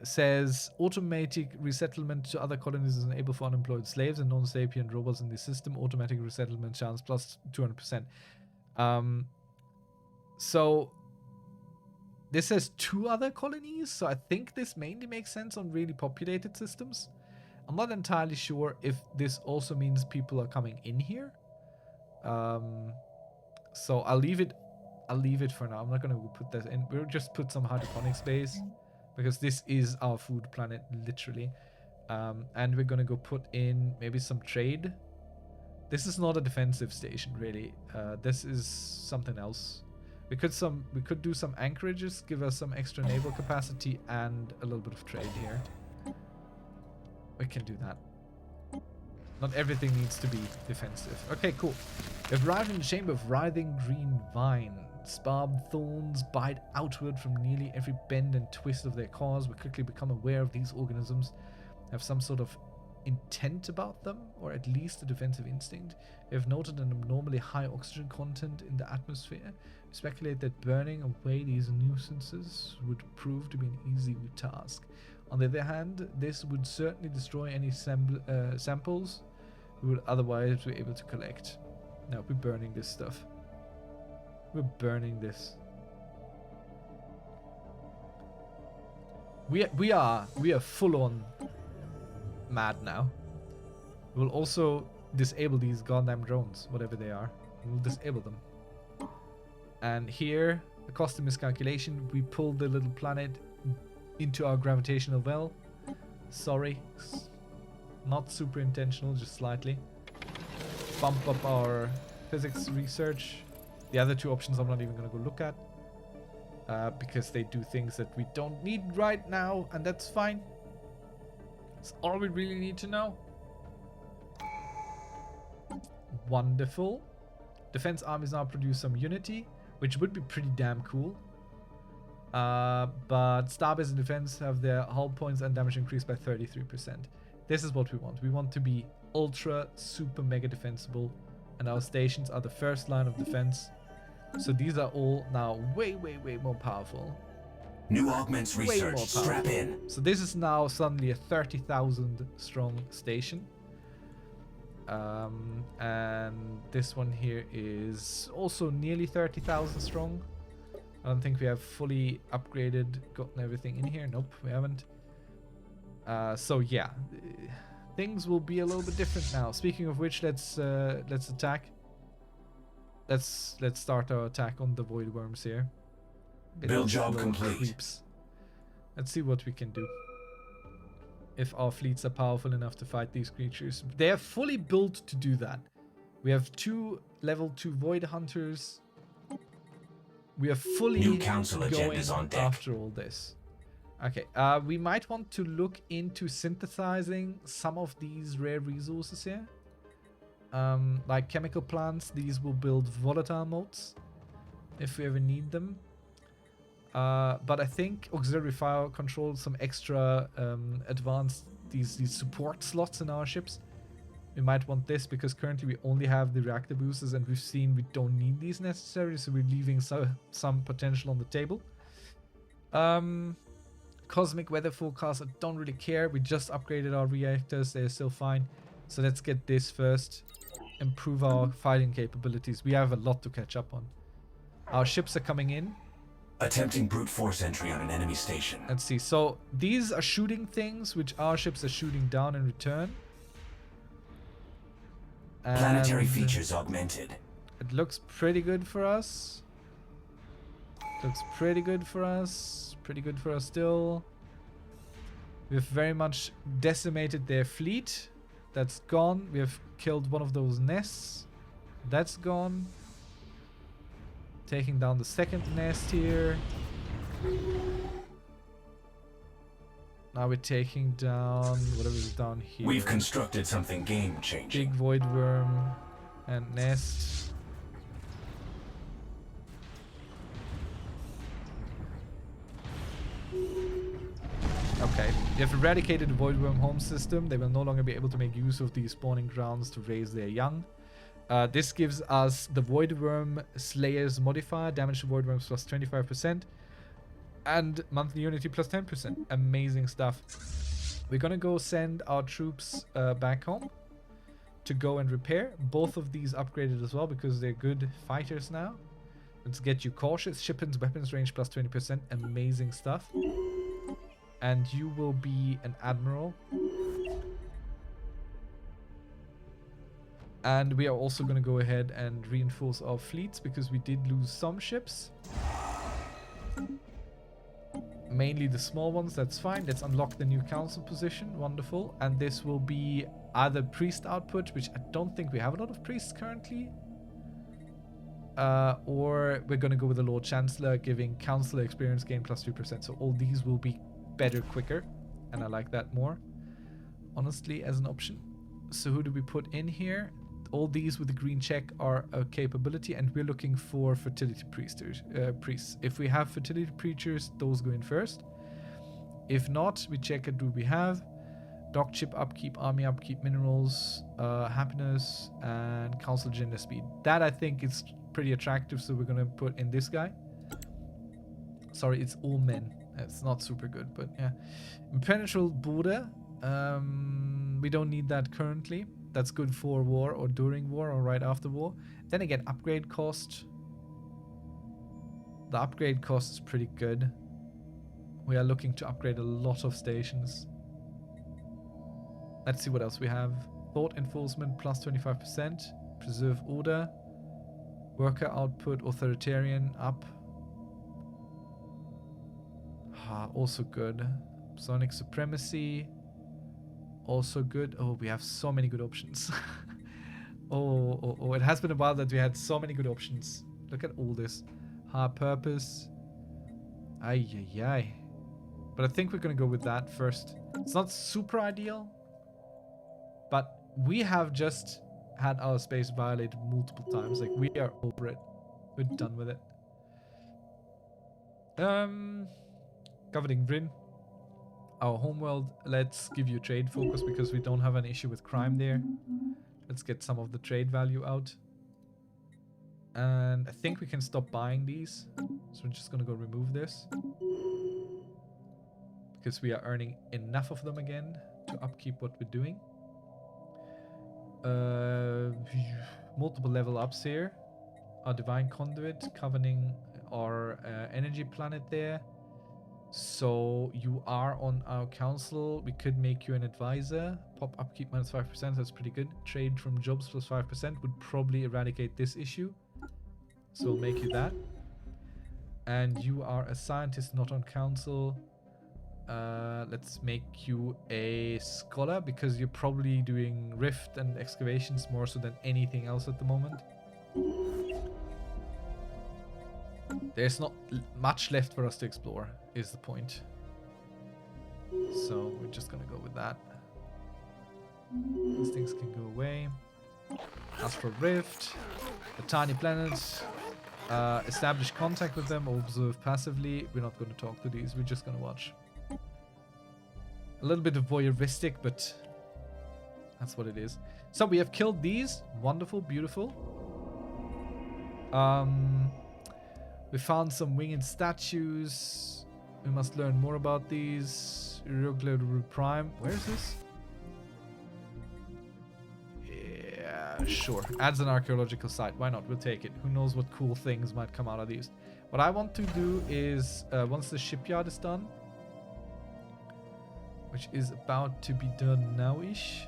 says automatic resettlement to other colonies is enabled for unemployed slaves and non-sapient robots in the system. Automatic resettlement chance plus 200%. So this has 2 other colonies, so I think this mainly makes sense on really populated systems. I'm not entirely sure if this also means people are coming in here. So I'll leave it for now. I'm not going to put that in. We'll just put some hydroponic space because this is our food planet, literally. And we're going to go put in maybe some trade. This is not a defensive station, really. This is something else. We could do some anchorages, give us some extra naval capacity and a little bit of trade here. We can do that. Not everything needs to be defensive. Okay, cool. We've arrived in the chamber of writhing green vine. Sparb thorns bite outward from nearly every bend and twist of their cause. We quickly become aware of these organisms have some sort of intent about them, or at least a defensive instinct. We have noted an abnormally high oxygen content in the atmosphere. We speculate that burning away these nuisances would prove to be an easy task. On the other hand, this would certainly destroy any samples we would otherwise be able to collect. Now we're burning this stuff. We're burning this. We are full on mad now. We'll also disable these goddamn drones, whatever they are. We'll disable them. And here, the cost of miscalculation, we pulled the little planet into our gravitational well. Sorry. Not super intentional, just slightly. Bump up our physics research. The other two options I'm not even going to go look at. Because they do things that we don't need right now, and that's fine. That's all we really need to know. Wonderful. Defense armies now produce some unity, which would be pretty damn cool. But Starbase and Defense have their hull points and damage increased by 33%. This is what we want. We want to be ultra, super, mega defensible. And our stations are the first line of defense. So these are all now way, way, way more powerful. New augments research. Strap in. So this is now suddenly a 30,000 strong station. And this one here is also nearly 30,000 strong. I don't think we have fully upgraded, gotten everything in here. Nope, we haven't. So yeah, things will be a little bit different now. Speaking of which, let's attack. Let's start our attack on the void worms here. Build job complete. Creeps. Let's see what we can do. If our fleets are powerful enough to fight these creatures. They are fully built to do that. We have 2 level 2 void hunters. We are fully New council going agendas on deck. after all this. Okay, we might want to look into synthesizing some of these rare resources here. Like chemical plants, these will build volatile motes if we ever need them. But I think auxiliary fire controls some extra advanced these support slots in our ships. We might want this because currently we only have the reactor boosters and we've seen we don't need these necessarily, so we're leaving some potential on the table. Cosmic weather forecast, I don't really care. We just upgraded our reactors, they're still fine. So let's get this first. Improve our fighting capabilities. We have a lot to catch up on. Our ships are coming in. Attempting brute force entry on an enemy station. Let's see. So these are shooting things, which our ships are shooting down in return. And planetary features augmented. It looks pretty good for us. Looks pretty good for us. Pretty good for us still. We've very much decimated their fleet. That's gone. We have killed one of those nests. That's gone. Taking down the second nest here. Now we're taking down whatever is down here. We've constructed something game-changing. Big void worm and nest. Okay, we have eradicated the void worm home system. They will no longer be able to make use of these spawning grounds to raise their young. This gives us the void worm slayers modifier, damage to void worms plus 25%, and monthly unity plus 10%. Amazing stuff. We're gonna go send our troops back home to go and repair. Both of these upgraded as well because they're good fighters now. Let's get you cautious. Shipment's weapons range plus 20%. Amazing stuff. And you will be an admiral. And we are also going to go ahead and reinforce our fleets because we did lose some ships. Mainly the small ones, that's fine. Let's unlock the new council position. Wonderful. And this will be either priest output, which I don't think we have a lot of priests currently. Or we're going to go with the Lord Chancellor, giving councillor experience gain plus 2%. So all these will be better quicker. And I like that more, honestly, as an option. So who do we put in here? all these with the green check are a capability, and we're looking for fertility priests. If we have fertility preachers, those go in first. If not, we check it. Do we have dock chip upkeep, army upkeep, minerals, happiness, and council gender speed? That I think is pretty attractive, so we're gonna put in this guy. Sorry, it's all men. It's not super good, but yeah. Impenetrable border. We don't need that currently. That's good for war or during war or right after war. Then again, upgrade cost. The upgrade cost is pretty good. We are looking to upgrade a lot of stations. Let's see what else we have. Thought enforcement plus 25%. Preserve order. Worker output authoritarian up. Also good. Sonic supremacy. Also good. Oh, we have so many good options. Oh, it has been a while that we had so many good options. Look at all this. Hard purpose. Ay. But I think we're gonna go with that first. It's not super ideal, but we have just had our space violated multiple times. Like, we are over it. We're done with it. Governing Bryn. Our homeworld, let's give you trade focus because we don't have an issue with crime there. Let's get some of the trade value out. And I think we can stop buying these. So we're just gonna go remove this. Because we are earning enough of them again to upkeep what we're doing. Multiple level ups here. Our divine conduit governing our energy planet there. So you are on our council. We could make you an advisor. Pop upkeep minus 5%. That's pretty good. Trade from jobs plus 5% would probably eradicate this issue. So we'll make you that. And you are a scientist not on council. Let's make you a scholar because you're probably doing rift and excavations more so than anything else at the moment. There's not much left for us to explore, is the point. So we're just gonna go with that. These things can go away. Ask for rift. A tiny planet. Establish contact with them or observe passively. We're not going to talk to these, we're just going to watch. A little bit of voyeuristic, but that's what it is. So we have killed these. Wonderful, beautiful. We found some winged statues. We must learn more about these. Irregular Prime. Where is this? Yeah, sure. Adds an archaeological site. Why not? We'll take it. Who knows what cool things might come out of these. What I want to do is, once the shipyard is done, which is about to be done now-ish.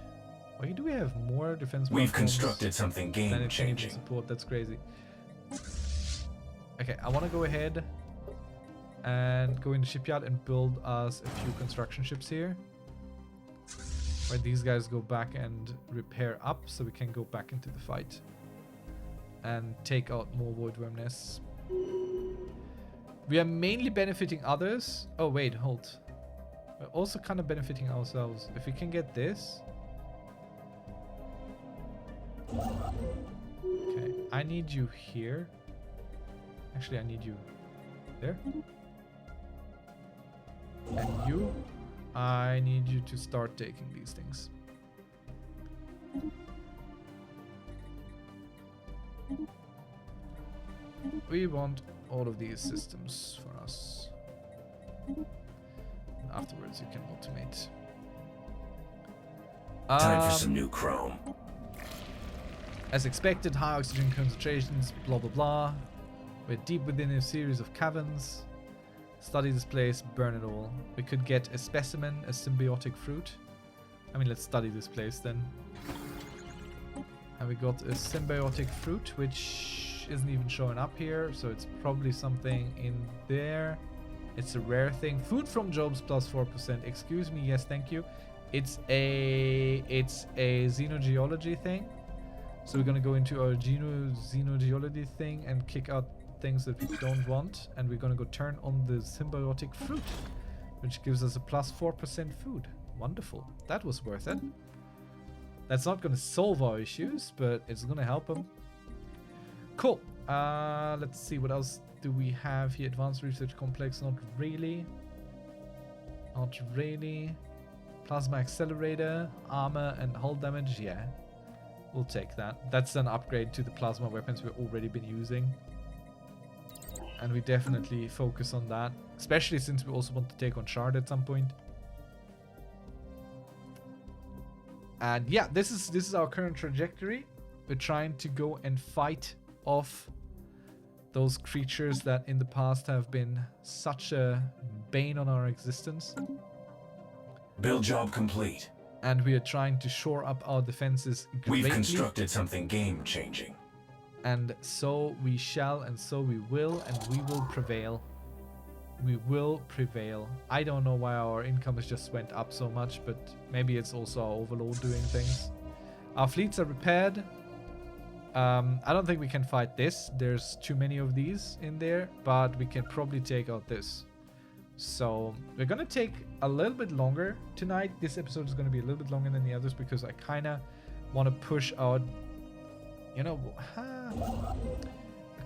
Why do we have more defense? We've constructed something game-changing. Support. That's crazy. Okay, I want to go ahead and go in the shipyard and build us a few construction ships here. Where these guys go back and repair up so we can go back into the fight. And take out more void worm nests. We are mainly benefiting others. Oh wait, hold. We're also kind of benefiting ourselves. If we can get this. Okay, I need you here. Actually, I need you there. And you, I need you to start taking these things. We want all of these systems for us. And afterwards, you can automate. Time for some new chrome. As expected, high oxygen concentrations, blah blah blah. We're deep within a series of caverns. Study this place, burn it all. We could get a specimen, a symbiotic fruit. I mean, let's study this place then. And we got a symbiotic fruit, which isn't even showing up here, so it's probably something in there. It's a rare thing. Food from jobs plus 4%. Excuse me, yes, thank you. It's a xenogeology thing. So we're gonna go into our xenogeology thing and kick out things that we don't want, and we're gonna go turn on the symbiotic fruit, which gives us a plus 4% food. Wonderful. That was worth it. That's not going to solve our issues, but it's going to help them. Cool. Let's see, what else do we have here? Advanced Research Complex, not really. Not really. Plasma Accelerator, armor and hull damage, yeah. We'll take that. That's an upgrade to the plasma weapons we've already been using. And we definitely focus on that. Especially since we also want to take on Shard at some point. And yeah, this is our current trajectory. We're trying to go and fight off those creatures that in the past have been such a bane on our existence. Build job complete. And we are trying to shore up our defenses greatly. We've constructed something game-changing. And so we shall, and so we will, and we will prevail. We will prevail. I don't know why our income has just went up so much, but maybe it's also our overlord doing things. Our fleets are repaired. I don't think we can fight this. There's too many of these in there, but we can probably take out this. So we're gonna take a little bit longer tonight. This episode is gonna be a little bit longer than the others because I kind of want to push out. You know, I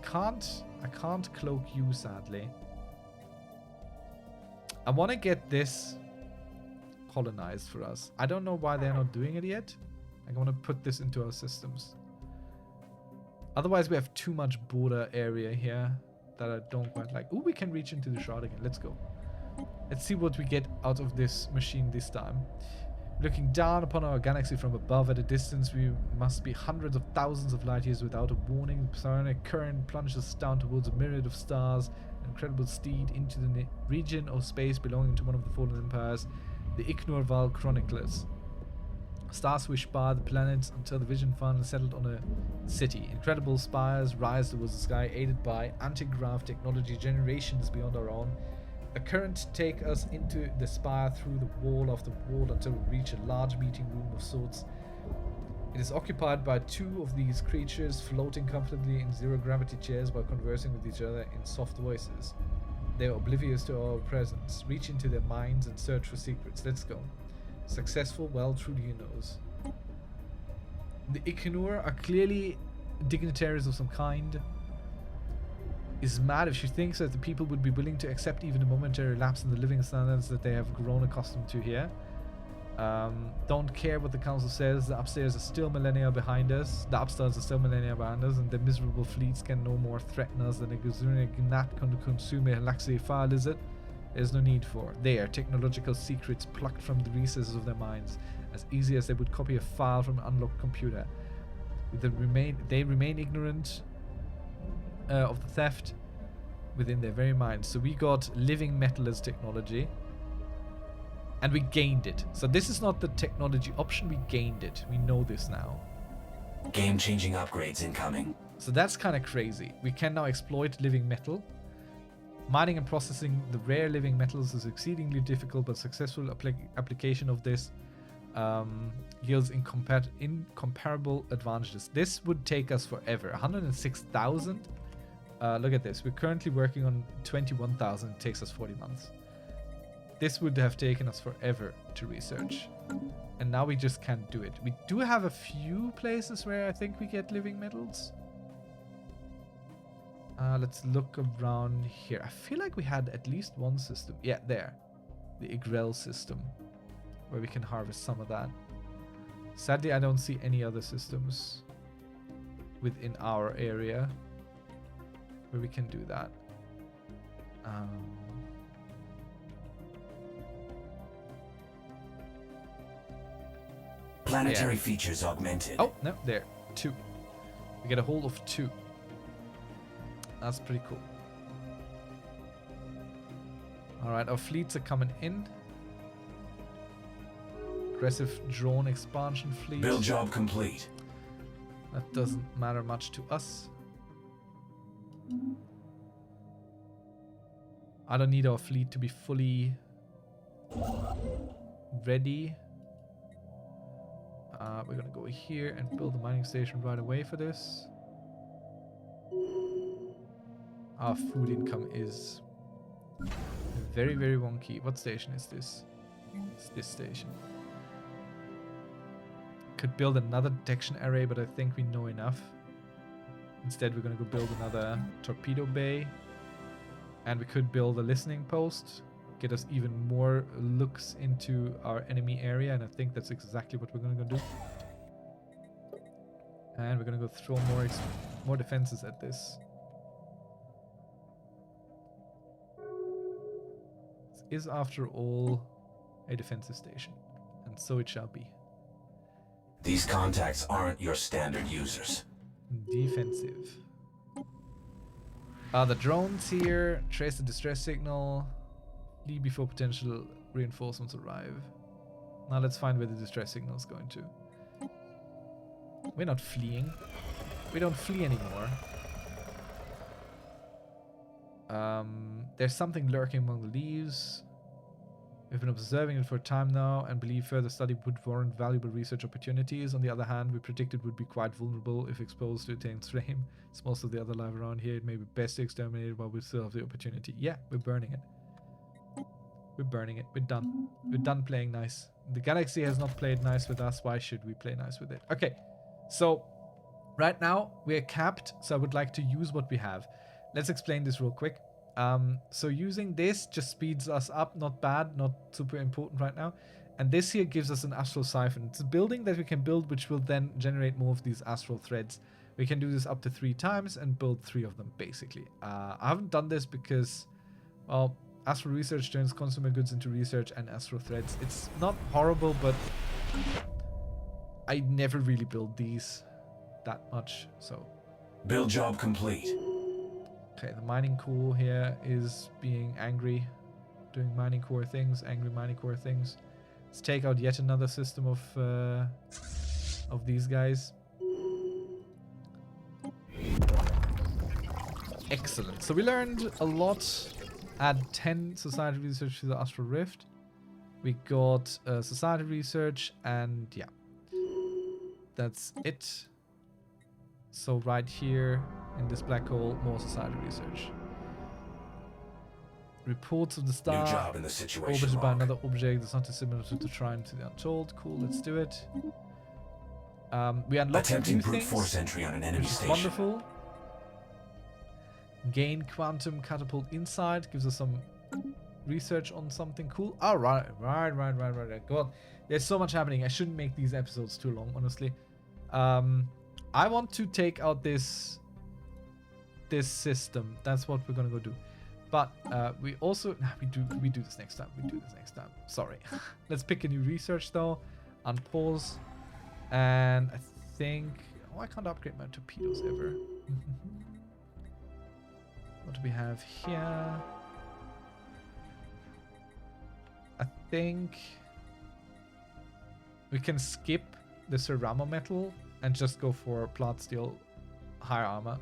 can't cloak you, sadly. I want to get this colonized for us. I don't know why they're not doing it yet. I want to put this into our systems. Otherwise, we have too much border area here that I don't quite like. Ooh, we can reach into the shard again. Let's go. Let's see what we get out of this machine this time. Looking down upon our galaxy from above at a distance, we must be hundreds of thousands of light years without a warning. The psionic current plunges down towards a myriad of stars, an incredible steed into the region of space belonging to one of the fallen empires, the Ignorval Chroniclers. Stars swish by the planets until the vision finally settled on a city. Incredible spires rise towards the sky, aided by anti-grav technology generations beyond our own. A current takes us into the spire through the wall after wall until we reach a large meeting room of sorts. It is occupied by two of these creatures floating comfortably in zero-gravity chairs while conversing with each other in soft voices. They are oblivious to our presence. Reach into their minds and search for secrets. Let's go. Successful? Well, truly who knows. The Ikenur are clearly dignitaries of some kind. Is mad if she thinks that the people would be willing to accept even a momentary lapse in the living standards that they have grown accustomed to here. Don't care what the council says. The upstairs are still millennia behind us. The upstairs are still millennia behind us, and the miserable fleets can no more threaten us than a Gazunic gnat can consume a Laxi fire lizard. There's no need for. They are technological secrets plucked from the recesses of their minds, as easy as they would copy a file from an unlocked computer. They remain ignorant of the theft within their very minds. So we got living metal as technology, and we gained it. So this is not the technology option, we gained it. We know this now. Game-changing upgrades incoming. So that's kind of crazy. We can now exploit living metal. Mining and processing the rare living metals is exceedingly difficult, but successful application of this yields incomparable advantages. This would take us forever. 106,000. Look at this. We're currently working on 21,000. It takes us 40 months. This would have taken us forever to research. And now we just can't do it. We do have a few places where I think we get living metals. Let's look around here. I feel like we had at least one system. Yeah, there. The Igrel system. Where we can harvest some of that. Sadly, I don't see any other systems within our area where we can do that. Planetary features augmented. Oh, no, there. 2. We get a hold of 2. That's pretty cool. Alright, our fleets are coming in. Aggressive drone expansion fleet. Build job complete. That doesn't matter much to us. I don't need our fleet to be fully ready. We're gonna go here and build a mining station right away for this. Our food income is very, very wonky. What station is this? It's this station. Could build another detection array, but I think we know enough. Instead, we're going to go build another torpedo bay. And we could build a listening post. Get us even more looks into our enemy area. And I think that's exactly what we're going to go do. And we're going to go throw more defenses at this. This is, after all, a defensive station. And so it shall be. These contacts aren't your standard users. Defensive. The drones here. Trace the distress signal. Flee before potential reinforcements arrive. Now let's find where the distress signal is going to. We're not fleeing. We don't flee anymore. There's something lurking among the leaves. We've been observing it for a time now and believe further study would warrant valuable research opportunities. On the other hand, we predict it would be quite vulnerable if exposed to intense flame. As most of the other life around here, it may be best to exterminate it while we still have the opportunity. Yeah, we're burning it. We're burning it. We're done. We're done playing nice. The galaxy has not played nice with us. Why should we play nice with it? Okay, so right now we're capped, so I would like to use what we have. Let's explain this real quick. So using this just speeds us up, not bad, not super important right now. And this here gives us an astral siphon. It's a building that we can build, which will then generate more of these astral threads. We can do this up to 3 times and build 3 of them, basically. I haven't done this because, well, astral research turns consumer goods into research and astral threads. It's not horrible, but I never really build these that much, so. Build job complete. Okay, the mining core here is being angry, doing mining core things, angry mining core things. Let's take out yet another system of these guys. Excellent. So we learned a lot. Add 10 society research to the Astral Rift. We got society research, and yeah, that's it. So right here in this black hole, more society research. Reports of the star. New job in the situation Orbited by log. another object that's not dissimilar to the Shrine to the Untold. Cool, let's do it. We unlocked Attempting new brute things, force entry on an enemy which is station. wonderful. Gain quantum catapult insight, gives us some research on something cool. Oh, right. God, there's so much happening. I shouldn't make these episodes too long, honestly. I want to take out this system. That's what we're gonna go do. But we also we do this next time. Sorry. Let's pick a new research though. Unpause. And I think I can't upgrade my torpedoes ever. What do we have here? I think we can skip the ceramo metal and just go for plot steel higher armor.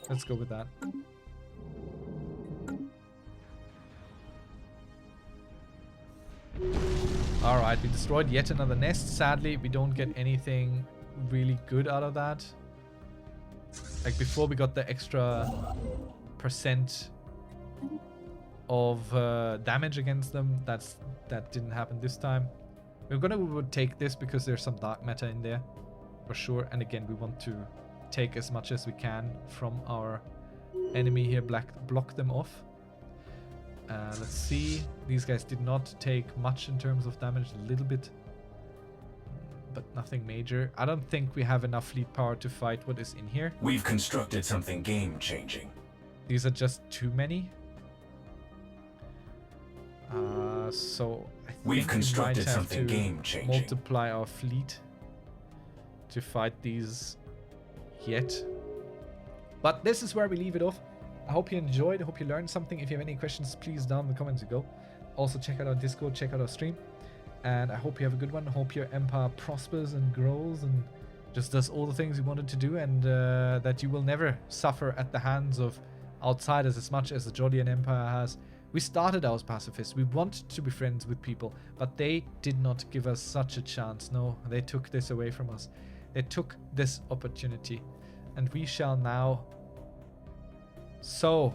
Let's go with that. Alright, we destroyed yet another nest. Sadly, we don't get anything really good out of that. Like before, we got the extra % of damage against them. That didn't happen this time. We would take this because there's some dark matter in there for sure. And again, we want to take as much as we can from our enemy here. Block them off. Let's see. These guys did not take much in terms of damage. A little bit, but nothing major. I don't think we have enough fleet power to fight what is in here. We've constructed something game-changing. These are just too many. So I think We've constructed we might have something to game-changing. multiply our fleet to fight these yet. But this is where we leave it off. I hope you enjoyed. I hope you learned something. If you have any questions, please down in the comments go. Also check out our Discord, check out our stream. And I hope you have a good one. I hope your empire prospers and grows and just does all the things you wanted to do, and that you will never suffer at the hands of outsiders as much as the Jodian Empire has. We started out as pacifists. We wanted to be friends with people, but they did not give us such a chance. No, they took this away from us. They took this opportunity, and we shall now sow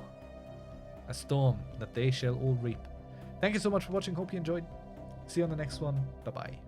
a storm that they shall all reap. Thank you so much for watching. Hope you enjoyed. See you on the next one. Bye-bye.